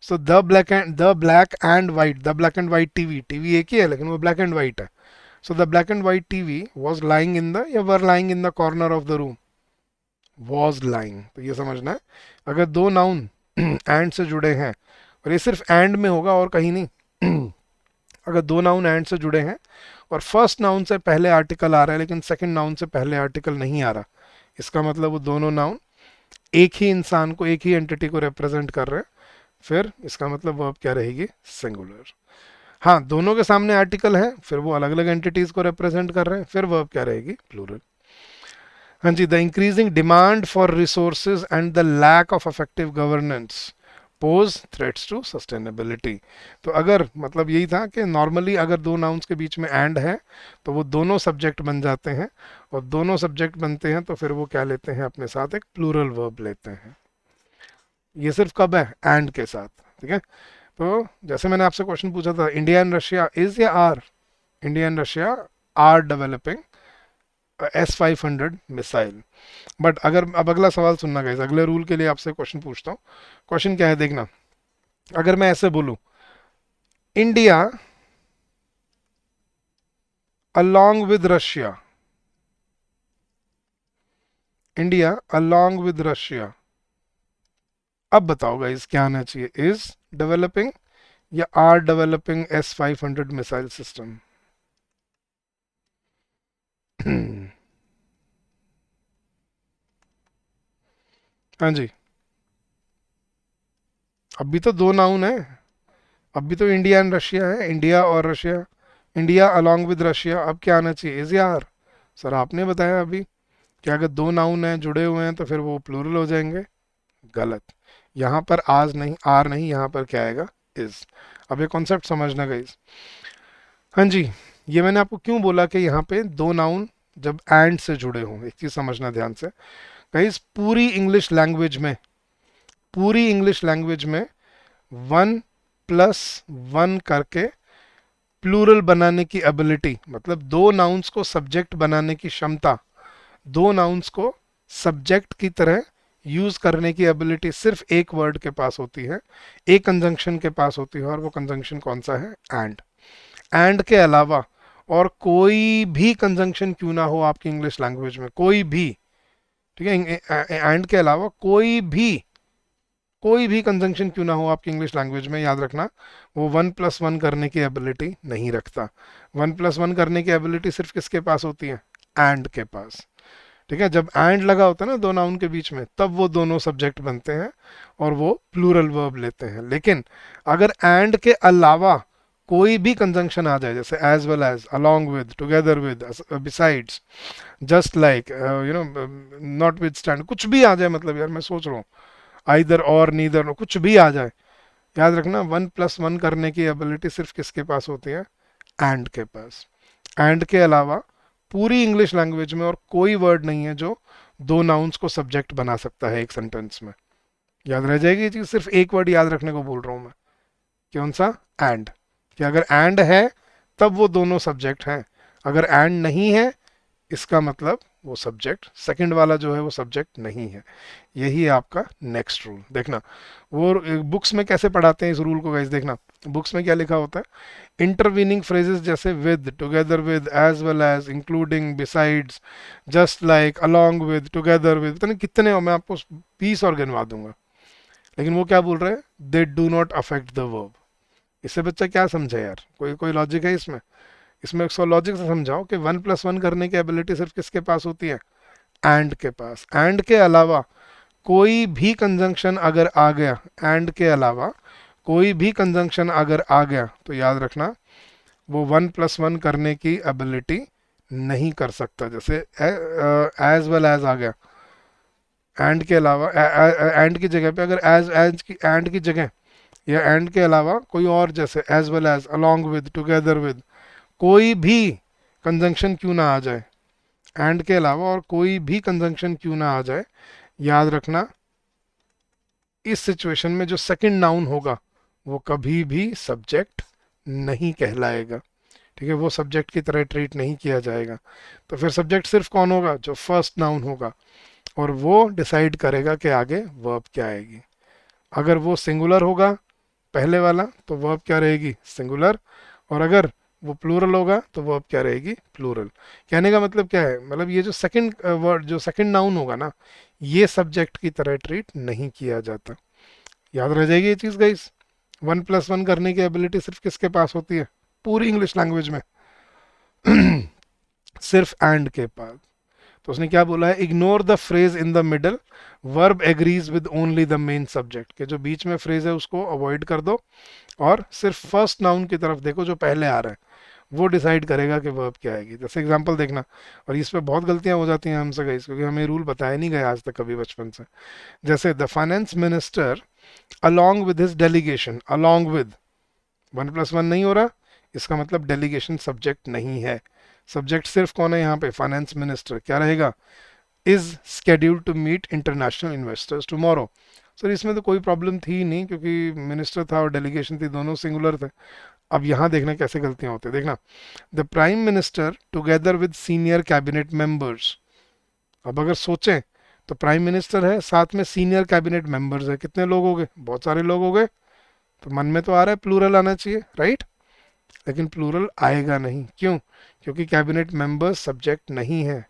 So the black and white TV, TV एक ही है लेकिन वो ब्लैक एंड वाइट है। So the black and white TV was lying in the, या were lying in the corner of the room, was lying. तो ये समझना है, अगर दो नाउन एंड से जुड़े हैं, और ये सिर्फ एंड में होगा और कहीं नहीं, अगर दो नाउन एंड से जुड़े हैं और फर्स्ट नाउन से पहले आर्टिकल आ रहा है लेकिन सेकंड नाउन से पहले आर्टिकल नहीं आ रहा, इसका मतलब वो दोनों नाउन एक ही इंसान को, एक ही एंटिटी को रिप्रेजेंट कर रहे हैं, फिर इसका मतलब वर्ब क्या रहेगी, सिंगुलर। हाँ, दोनों के सामने आर्टिकल है, फिर वो अलग अलग एंटिटीज को रिप्रेजेंट कर रहे हैं, फिर वर्ब क्या रहेगी, प्लूरल। हाँ जी, the increasing demand for resources and the lack of effective governance pose threats to sustainability. तो अगर मतलब यही था कि नॉर्मली अगर दो नाउन्स के बीच में एंड है तो वो दोनों सब्जेक्ट बन जाते हैं, और दोनों सब्जेक्ट बनते हैं तो फिर वो क्या लेते हैं अपने साथ, एक प्लूरल वर्ब लेते हैं। ये सिर्फ कब है, एंड के साथ। ठीक है, तो जैसे मैंने आपसे क्वेश्चन पूछा था, इंडिया एंड रशिया इज या are, India and Russia are developing S-500 missile. But अगर अब अगला सवाल सुनना गाइस, अगले रूल के लिए आपसे क्वेश्चन पूछता हूँ। क्वेश्चन क्या है देखना, अगर मैं ऐसे बोलूं, India along with Russia, India along with Russia, अब बताओ गाइस क्या आना चाहिए, इज डेवलपिंग या are developing S-500 missile system. हाँ जी, अभी तो दो नाउन है, अभी तो इंडिया एंड रशिया है, इंडिया और Russia, India along with Russia, अब क्या आना चाहिए, इज या आर। सर आपने बताया अभी कि अगर दो नाउन हैं जुड़े हुए हैं तो फिर वो प्लूरल हो जाएंगे, गलत। यहाँ पर आज नहीं, आर नहीं, यहाँ पर क्या आएगा, इज। अब ये कॉन्सेप्ट समझना गाइस। हाँ जी, ये मैंने आपको क्यों बोला कि यहाँ पे दो नाउन जब एंड से जुड़े हों, एक चीज समझना ध्यान से गाइस, पूरी इंग्लिश लैंग्वेज में 1+1 करके प्लूरल बनाने की एबिलिटी, मतलब दो नाउन्स को सब्जेक्ट बनाने की क्षमता, दो नाउन्स को सब्जेक्ट की तरह यूज करने की एबिलिटी सिर्फ एक वर्ड के पास होती है, एक कंजंक्शन के पास होती है, और वो कंजंक्शन कौन सा है, एंड के अलावा और कोई भी कंजंक्शन क्यों ना हो आपकी इंग्लिश लैंग्वेज में, कोई भी, ठीक है, एंड के अलावा कोई भी कंजंक्शन क्यों ना हो आपकी इंग्लिश लैंग्वेज में, याद रखना वो 1+1 करने की एबिलिटी नहीं रखता। 1+1 करने की एबिलिटी सिर्फ किसके पास होती है, एंड के पास। ठीक है, जब एंड लगा होता है ना दो नाउन के बीच में, तब वो दोनों सब्जेक्ट बनते हैं और वो प्लूरल वर्ब लेते हैं। लेकिन अगर एंड के अलावा कोई भी कंजंक्शन आ जाए, जैसे as well as, along with, together with, besides, just like, notwithstanding, कुछ भी आ जाए, मतलब यार मैं सोच रहा हूँ आइदर और नीदर, कुछ भी आ जाए, याद रखना 1+1 करने की एबिलिटी सिर्फ किसके पास होती है? एंड के पास। एंड के अलावा पूरी इंग्लिश लैंग्वेज में और कोई वर्ड नहीं है जो दो नाउन्स को सब्जेक्ट बना सकता है एक सेंटेंस में। याद रह जाएगी ये चीज, सिर्फ एक वर्ड याद रखने को बोल रहा हूं मैं। कौन सा? एंड। कि अगर एंड है तब वो दोनों सब्जेक्ट हैं, अगर एंड नहीं है इसका मतलब वो सब्जेक्ट, सेकंड वाला जो है वो सब्जेक्ट नहीं है। यही है आपका नेक्स्ट रूल। देखना वो बुक्स में कैसे पढ़ाते हैं इस रूल को गाइस, देखना बुक्स में क्या लिखा होता है। इंटरवीनिंग फ्रेजेस जैसे with, together with, as well as, including, besides, just like, along with, together with, पता नहीं कितने हो, मैं आपको 20 और गिनवा दूंगा। लेकिन वो क्या बोल रहे हैं? They do not affect the verb. इससे बच्चा क्या समझे यार? कोई कोई लॉजिक है इसमें? इसमें एक सौ लॉजिक से समझाओ कि 1+1 करने की एबिलिटी सिर्फ किसके पास होती है? एंड के पास। एंड के अलावा कोई भी कंजंक्शन अगर आ गया, एंड के अलावा कोई भी कंजंक्शन अगर आ गया, तो याद रखना वो 1+1 करने की एबिलिटी नहीं कर सकता। जैसे एज वेल एज आ गया, एंड के अलावा, एंड की जगह पे अगर एज एज की, एंड की जगह या एंड के अलावा कोई और, जैसे as well as, along with, together with, कोई भी कंजंक्शन क्यों ना आ जाए, एंड के अलावा और कोई भी कंजंक्शन क्यों ना आ जाए, याद रखना इस सिचुएशन में जो सेकंड नाउन होगा वो कभी भी सब्जेक्ट नहीं कहलाएगा। ठीक है, वो सब्जेक्ट की तरह ट्रीट नहीं किया जाएगा। तो फिर सब्जेक्ट सिर्फ कौन होगा? जो फर्स्ट नाउन होगा, और वो डिसाइड करेगा कि आगे वर्ब क्या आएगी। अगर वो सिंगुलर होगा पहले वाला तो वर्ब क्या रहेगी? सिंगुलर। और अगर वो प्लूरल होगा तो वर्ब क्या रहेगी? प्लूरल। कहने का मतलब क्या है? मतलब ये जो सेकंड वर्ड, जो सेकंड नाउन होगा ना, ये सब्जेक्ट की तरह ट्रीट नहीं किया जाता। याद रह जाएगी ये चीज गाइस। 1+1 करने की एबिलिटी सिर्फ किसके पास होती है पूरी इंग्लिश लैंग्वेज में? सिर्फ एंड के पास। तो उसने क्या बोला है? Ignore the phrase in the middle, verb agrees with only the main subject. के जो बीच में फ्रेज है उसको अवॉइड कर दो और सिर्फ फर्स्ट नाउन की तरफ देखो जो पहले आ रहा है, वो डिसाइड करेगा कि वर्ब क्या आएगी। जैसे एग्जांपल देखना, और इस पे बहुत गलतियां हो जाती हैं हमसे गाइस, क्योंकि हमें रूल बताया नहीं गया आज तक कभी बचपन से। जैसे the finance minister along with his delegation, along with, 1+1 नहीं हो रहा, इसका मतलब डेलीगेशन सब्जेक्ट नहीं है। सब्जेक्ट सिर्फ कौन है यहाँ पे? Finance minister. क्या रहेगा? Is scheduled to meet international investors tomorrow. Sir इसमें तो कोई प्रॉब्लम थी ही नहीं, क्योंकि मिनिस्टर था और डेलीगेशन थी, दोनों सिंगुलर थे। अब यहाँ देखना कैसे गलतियां होती है, देखना the prime minister together with senior cabinet members. अब अगर सोचें तो प्राइम मिनिस्टर है, साथ में सीनियर कैबिनेट मेंबर्स है, कितने लोग हो गए? बहुत सारे लोग हो गए। तो मन में तो आ रहा है प्लूरल आना चाहिए, राइट? लेकिन प्लूरल आएगा नहीं। क्यों? क्योंकि कैबिनेट मेंबर्स सब्जेक्ट नहीं है,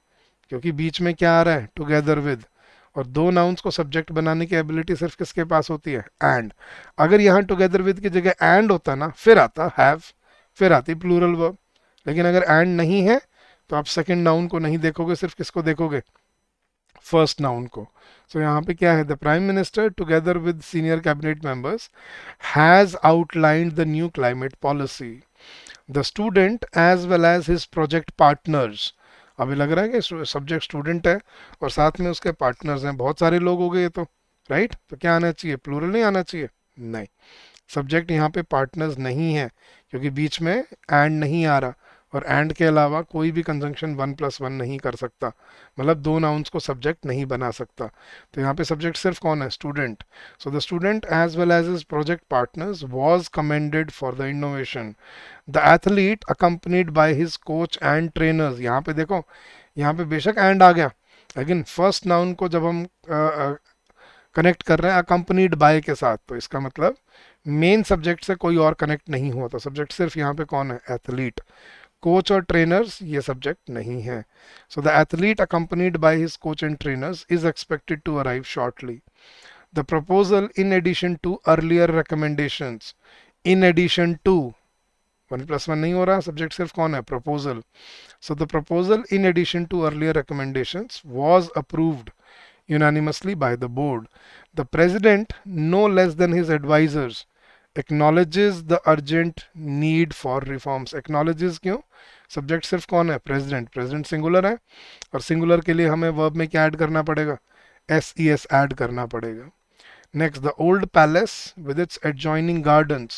क्योंकि बीच में क्या आ रहा है? Together with. और दो नाउन्स को सब्जेक्ट बनाने की एबिलिटी सिर्फ किसके पास होती है? एंड। अगर यहाँ टुगेदर विद की जगह एंड होता ना, फिर आता हैव, फिर आती प्लूरल वर्ब। लेकिन अगर एंड नहीं है तो आप सेकंड नाउन को नहीं देखोगे, सिर्फ किसको देखोगे? फर्स्ट नाउन को। सो यहाँ पे क्या है? The prime minister together with senior cabinet members has outlined the new climate policy. The student as well as his project partners. अभी लग रहा है कि सब्जेक्ट स्टूडेंट है और साथ में उसके पार्टनर्स हैं, बहुत सारे लोग हो गए ये तो, राइट? तो क्या आना चाहिए? प्लूरल नहीं आना चाहिए? नहीं, सब्जेक्ट यहाँ पे पार्टनर्स नहीं है, क्योंकि बीच में एंड नहीं आ रहा, और एंड के अलावा कोई भी कंजंक्शन 1+1 नहीं कर सकता, मतलब दो नाउन्स को सब्जेक्ट नहीं बना सकता। तो यहाँ पे सब्जेक्ट सिर्फ कौन है? Student. So the student as well as his project partners was commended for the innovation. The athlete accompanied by his coach and trainers. यहाँ पे देखो, यहाँ पे बेशक एंड आ गया, लेकिन फर्स्ट नाउन को जब हम कनेक्ट कर रहे हैं अकम्पनीड बाय के साथ, तो इसका मतलब मेन सब्जेक्ट से कोई और कनेक्ट नहीं हुआ। तो सब्जेक्ट सिर्फ यहाँ पे कौन है? एथलीट। कोच और ट्रेनर्स ये सब्जेक्ट नहीं है। So the athlete accompanied by his coach and trainers is expected to arrive shortly. The proposal in addition to earlier recommendations, in addition to, 1+1 नहीं हो रहा, सब्जेक्ट सिर्फ कौन है, proposal. So the proposal, in addition to earlier recommendations, was approved unanimously by the board. The president, no less than his advisors, acknowledges the urgent need for reforms. Acknowledges क्यों? Subject सिर्फ कौन है, president. President singular है, और singular के लिए हमें verb में क्या ऐड करना पड़ेगा, एस ई एस ऐड करना पड़ेगा. Next, the old palace with its adjoining gardens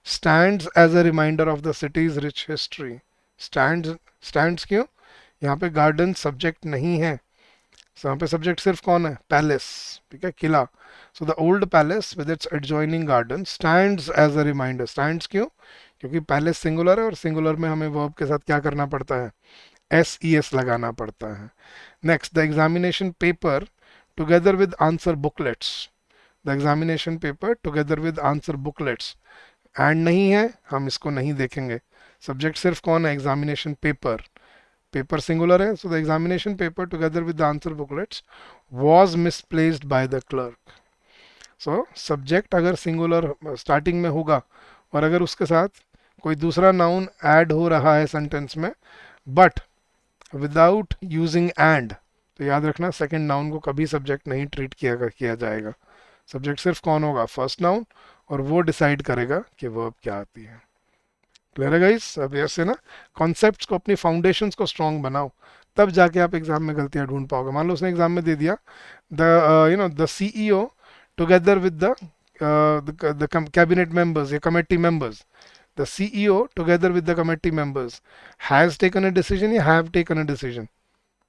stands as a reminder of the city's rich history. Stands क्यों? यहाँ पे गार्डन सब्जेक्ट नहीं है, यहाँ पे सब्जेक्ट सिर्फ कौन है, पैलेस. ठीक है, किला. So the old palace with its adjoining garden stands as a reminder. Stands क्यों? क्योंकि पैलेस सिंगुलर है, और सिंगुलर में हमें वर्ब के साथ क्या करना पड़ता है, एस ई एस लगाना पड़ता है. Next, the examination paper together with answer booklets. The examination paper together with answer booklets. And नहीं है, हम इसको नहीं देखेंगे. सब्जेक्ट सिर्फ कौन है, एग्जामिनेशन पेपर. पेपर सिंगुलर है, so the examination paper together with the answer booklets was misplaced by the clerk. So subject अगर सिंगुलर स्टार्टिंग में होगा, और अगर उसके साथ कोई दूसरा नाउन ऐड हो रहा है सेंटेंस में, बट विदाउट यूजिंग एंड, तो याद रखना सेकंड नाउन को कभी सब्जेक्ट नहीं ट्रीट किया जाएगा. सब्जेक्ट सिर्फ कौन होगा, फर्स्ट नाउन, और वो डिसाइड करेगा कि वर्ब क्या आती है. क्लियर है गाइस? अब ऐसे ना कॉन्सेप्ट्स को, अपनी फाउंडेशंस को स्ट्रॉन्ग बनाओ, तब जाके आप एग्जाम में गलतियां ढूंढ पाओगे. मान लो उसने एग्जाम में दे दिया the CEO together with the cabinet members या committee members. The CEO together with the committee members has taken a decision या हैव टेकन अ डिसीजन.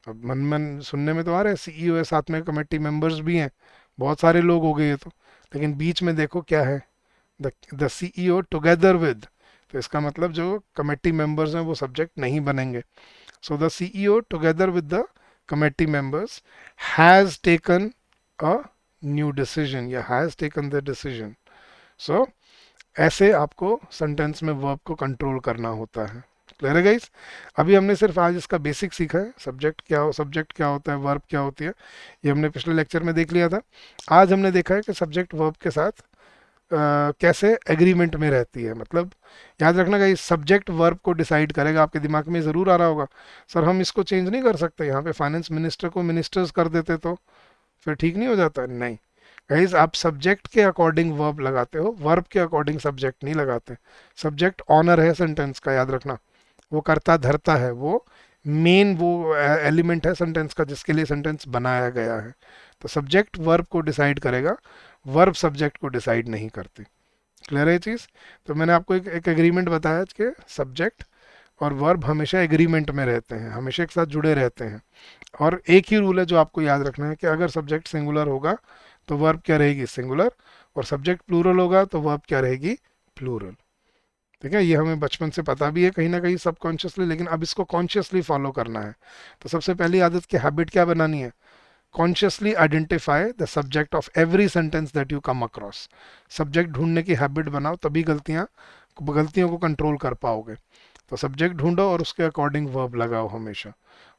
अब मन सुनने में तो आ रहा है सीईओ है, साथ में कमेटी मेंबर्स भी हैं, बहुत सारे लोग हो गए ये तो, लेकिन बीच में देखो क्या है, द सीईओ टुगेदर विद, तो इसका मतलब जो कमेटी मेंबर्स हैं वो सब्जेक्ट नहीं बनेंगे. So the CEO together with the committee members has taken a new decision या हैज टेकन द डिसीजन. सो ऐसे आपको सेंटेंस में वर्ब को कंट्रोल करना होता है. क्लियर है गाइस? अभी हमने सिर्फ आज इसका बेसिक सीखा है, सब्जेक्ट क्या होता है, वर्ब क्या होती है, ये हमने पिछले लेक्चर में देख लिया था. आज हमने देखा है कि सब्जेक्ट वर्ब के साथ कैसे एग्रीमेंट में रहती है. मतलब याद रखना गाइस, सब्जेक्ट वर्ब को डिसाइड करेगा. आपके दिमाग में ज़रूर आ रहा होगा, सर हम इसको चेंज नहीं कर सकते, यहाँ पे फाइनेंस मिनिस्टर को मिनिस्टर्स कर देते तो फिर ठीक नहीं हो जाता. नहीं गाइस, आप सब्जेक्ट के अकॉर्डिंग वर्ब लगाते हो, वर्ब के अकॉर्डिंग सब्जेक्ट नहीं लगाते. सब्जेक्ट ऑनर है सेंटेंस का, याद रखना, वो करता धरता है, वो मेन वो एलिमेंट है सेंटेंस का जिसके लिए सेंटेंस बनाया गया है. तो सब्जेक्ट वर्ब को डिसाइड करेगा, वर्ब सब्जेक्ट को डिसाइड नहीं करती. क्लियर है ये चीज़? तो मैंने आपको एक एग्रीमेंट बताया कि सब्जेक्ट और वर्ब हमेशा एग्रीमेंट में रहते हैं, हमेशा एक साथ जुड़े रहते हैं. और एक ही रूल है जो आपको याद रखना है कि अगर सब्जेक्ट सिंगुलर होगा तो वर्ब क्या रहेगी, सिंगुलर, और सब्जेक्ट प्लूरल होगा तो वर्ब क्या रहेगी, प्लूरल. ठीक है, ये हमें बचपन से पता भी है कहीं ना कहीं सबकॉन्शियसली, लेकिन अब इसको कॉन्शियसली फॉलो करना है. तो सबसे पहली आदत की हैबिट क्या बनानी है, consciously identify the subject of every sentence that you come across. Subject ढूंढने की हैबिट बनाओ, तभी गलतियों को कंट्रोल कर पाओगे. तो सब्जेक्ट ढूंढो और उसके अकॉर्डिंग वर्ब लगाओ हमेशा.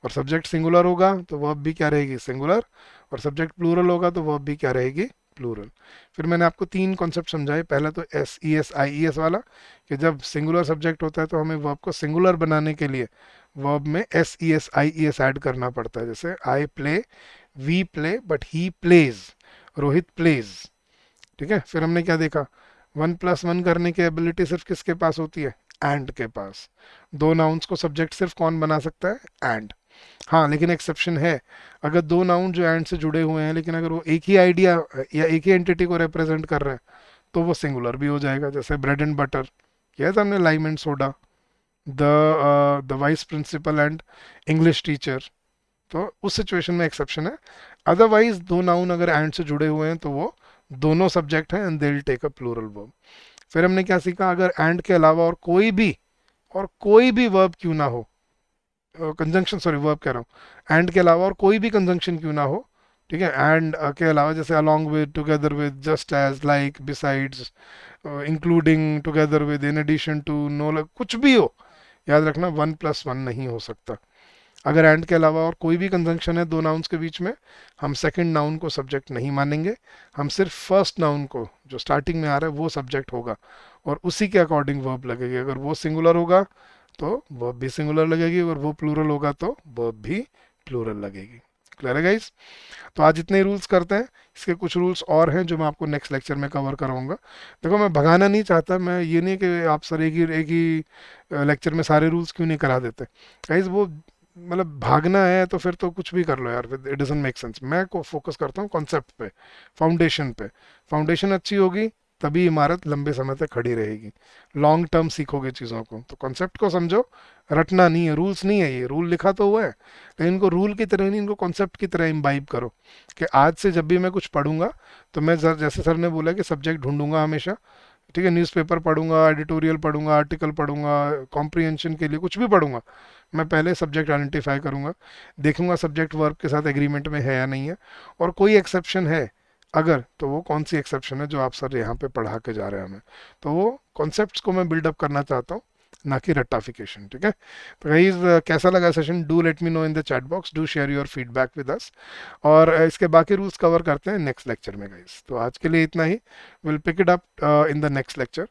और सब्जेक्ट सिंगुलर होगा तो वर्ब भी क्या रहेगी, सिंगुलर, और सब्जेक्ट प्लूरल होगा तो वर्ब भी क्या रहेगी, प्लूरल. फिर मैंने आपको 3 कॉन्सेप्ट समझाए. पहला तो S E S I E S वाला, कि जब सिंगुलर सब्जेक्ट होता है तो हमें वर्ब को सिंगुलर बनाने के लिए वर्ब में S E S I E S add करना पड़ता है. जैसे I play, we play, but he plays, Rohit plays. ठीक है, फिर हमने क्या देखा, 1+1 करने की एबिलिटी सिर्फ किसके पास होती है, एंड के पास. दो नाउन्स को सब्जेक्ट सिर्फ कौन बना सकता है, एंड. हाँ, लेकिन एक्सेप्शन है, अगर दो नाउन जो एंड से जुड़े हुए हैं लेकिन अगर वो एक ही आइडिया या एक ही एंटिटी को रिप्रेजेंट कर रहे हैं तो वो सिंगुलर भी हो जाएगा. जैसे ब्रेड एंड बटर किया था हमने, lime and soda, the vice principal and English teacher. तो उस सिचुएशन में एक्सेप्शन है. अदरवाइज दो नाउन अगर एंड से जुड़े हुए हैं तो वो दोनों सब्जेक्ट हैं and they will take a plural verb. फिर हमने क्या सीखा, अगर एंड के अलावा और कोई भी वर्ब क्यों ना हो, कंजंक्शन, सॉरी वर्ब कह रहा हूँ, एंड के अलावा और कोई भी कंजंक्शन क्यों ना हो, ठीक है, एंड के अलावा जैसे along with, together with, just as, like, besides, including, together with, in addition to, no, कुछ भी हो, याद रखना 1+1 नहीं हो सकता. अगर एंड के अलावा और कोई भी कंजंक्शन है दो नाउन्स के बीच में, हम सेकंड नाउन को सब्जेक्ट नहीं मानेंगे, हम सिर्फ फर्स्ट नाउन को जो स्टार्टिंग में आ रहा है वो सब्जेक्ट होगा, और उसी के अकॉर्डिंग वर्ब लगेगी। अगर वो सिंगुलर होगा तो वर्ब भी सिंगुलर लगेगी, अगर वो प्लूरल होगा तो वर्ब भी प्लूरल लगेगी। क्लियर है गाइस? तो आज इतने रूल्स करते हैं। इसके कुछ रूल्स और हैं जो मैं आपको नेक्स्ट लेक्चर में कवर कराऊंगा। देखो, मैं भगाना नहीं चाहता, मैं ये नहीं कि आप सर एक ही लेक्चर में सारे रूल्स क्यों नहीं करा देते। गाइस वो मतलब भागना है तो फिर तो कुछ भी कर लो यार, इट डजंट मेक सेंस। मैं को फोकस करता हूँ कॉन्सेप्ट पे, फाउंडेशन पे। फाउंडेशन अच्छी होगी तभी इमारत लंबे समय तक खड़ी रहेगी, लॉन्ग टर्म सीखोगे चीज़ों को। तो कॉन्सेप्ट को समझो, रटना नहीं है, रूल्स नहीं है, ये रूल लिखा तो हुआ है लेकिन इनको रूल की तरह नहीं, इनको कॉन्सेप्ट की तरह इम्बाइब करो कि आज से जब भी मैं कुछ पढ़ूंगा तो मैं जैसे सर ने बोला कि सब्जेक्ट ढूंढूंगा हमेशा। ठीक है, न्यूज़पेपर पढ़ूंगा, एडिटोरियल पढ़ूंगा, आर्टिकल पढ़ूंगा, कॉम्प्रिहेंशन के लिए कुछ भी पढ़ूंगा, मैं पहले सब्जेक्ट आइडेंटिफाई करूंगा, देखूंगा सब्जेक्ट वर्ब के साथ एग्रीमेंट में है या नहीं है, और कोई एक्सेप्शन है अगर, तो वो कौन सी एक्सेप्शन है जो आप सर यहाँ पे पढ़ा के जा रहे हैं हमें। तो वो कॉन्सेप्ट्स को मैं बिल्डअप करना चाहता हूँ, ना कि रट्टाफिकेशन। ठीक है, तो गाइस कैसा लगा session, do let me know in the chat box, do share your feedback with us. और इसके बाकी रूल्स कवर करते हैं नेक्स्ट लेक्चर में गाइस। तो आज के लिए इतना ही, will pick it up in the next lecture.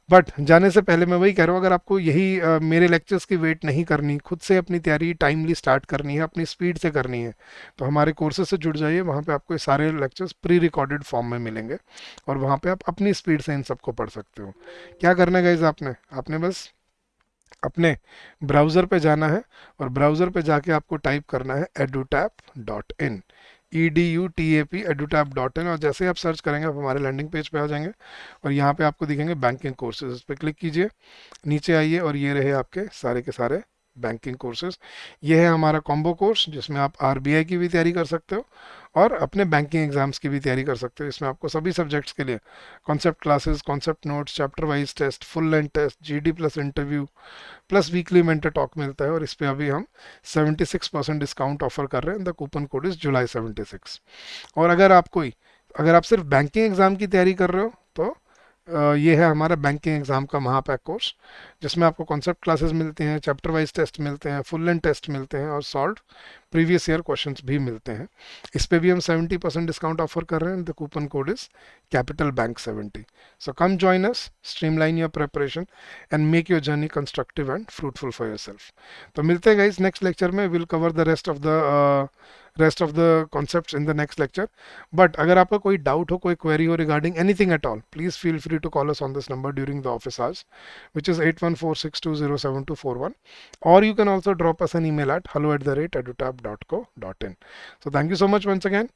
But जाने से पहले मैं वही कह रहा हूँ, अगर आपको यही मेरे लेक्चर्स की वेट नहीं करनी, खुद से अपनी तैयारी टाइमली स्टार्ट करनी है, अपनी स्पीड से करनी है, तो हमारे कोर्सेज से जुड़ जाइए। वहाँ पे आपको ये सारे लेक्चर्स प्री रिकॉर्डेड फॉर्म में मिलेंगे, और वहाँ पे आप अपनी स्पीड से इन सबको पढ़ सकते हो। क्या करना है गाइज, आपने आपने बस अपने ब्राउज़र पे जाना है, और ब्राउज़र पे जाके आपको टाइप करना है edutap.in, EDUTAP edutap.in, और जैसे ही आप सर्च करेंगे आप हमारे लैंडिंग पेज पे आ जाएंगे, और यहाँ पे आपको दिखेंगे बैंकिंग कोर्सेज, इस पर क्लिक कीजिए, नीचे आइए, और ये रहे आपके सारे के सारे बैंकिंग कोर्सेज। ये है हमारा कॉम्बो कोर्स जिसमें आप आरबीआई की भी तैयारी कर सकते हो और अपने बैंकिंग एग्जाम्स की भी तैयारी कर सकते हो। इसमें आपको सभी सब्जेक्ट्स के लिए concept classes, concept notes, chapter wise test, full length test, GD plus interview plus weekly mentor talk मिलता है, और इस पे अभी हम 76% डिस्काउंट ऑफर कर रहे हैं। The coupon code is July 76। और अगर आप सिर्फ बैंकिंग एग्जाम की तैयारी कर रहे हो तो ये है हमारा बैंकिंग एग्जाम का महापैक कोर्स, जिसमें आपको कॉन्सेप्ट क्लासेस मिलते हैं, चैप्टर वाइज टेस्ट मिलते हैं, फुल लेंथ टेस्ट मिलते हैं, और सॉल्व प्रीवियस ईयर क्वेश्चंस भी मिलते हैं। इस पे भी हम 70% डिस्काउंट ऑफर कर रहे हैं। The coupon code is capital bank 70। So come join us, streamline your preparation and make your journey constructive and fruitful for yourself. तो मिलते हैं गाइस नेक्स्ट लेक्चर में, will cover the rest of the concepts in the next lecture. But अगर आपका कोई doubt हो, कोई query हो regarding anything at all, please feel free to call us on this number during the office hours, which is 8146207241, or you can also drop us an email at hello@edutap.co.in. So thank you so much once again.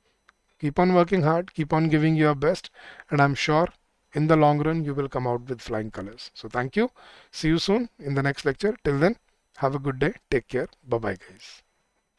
Keep on working hard, keep on giving your best, and I'm sure in the long run you will come out with flying colors. So thank you, see you soon in the next lecture. Till then, have a good day, take care, bye bye guys.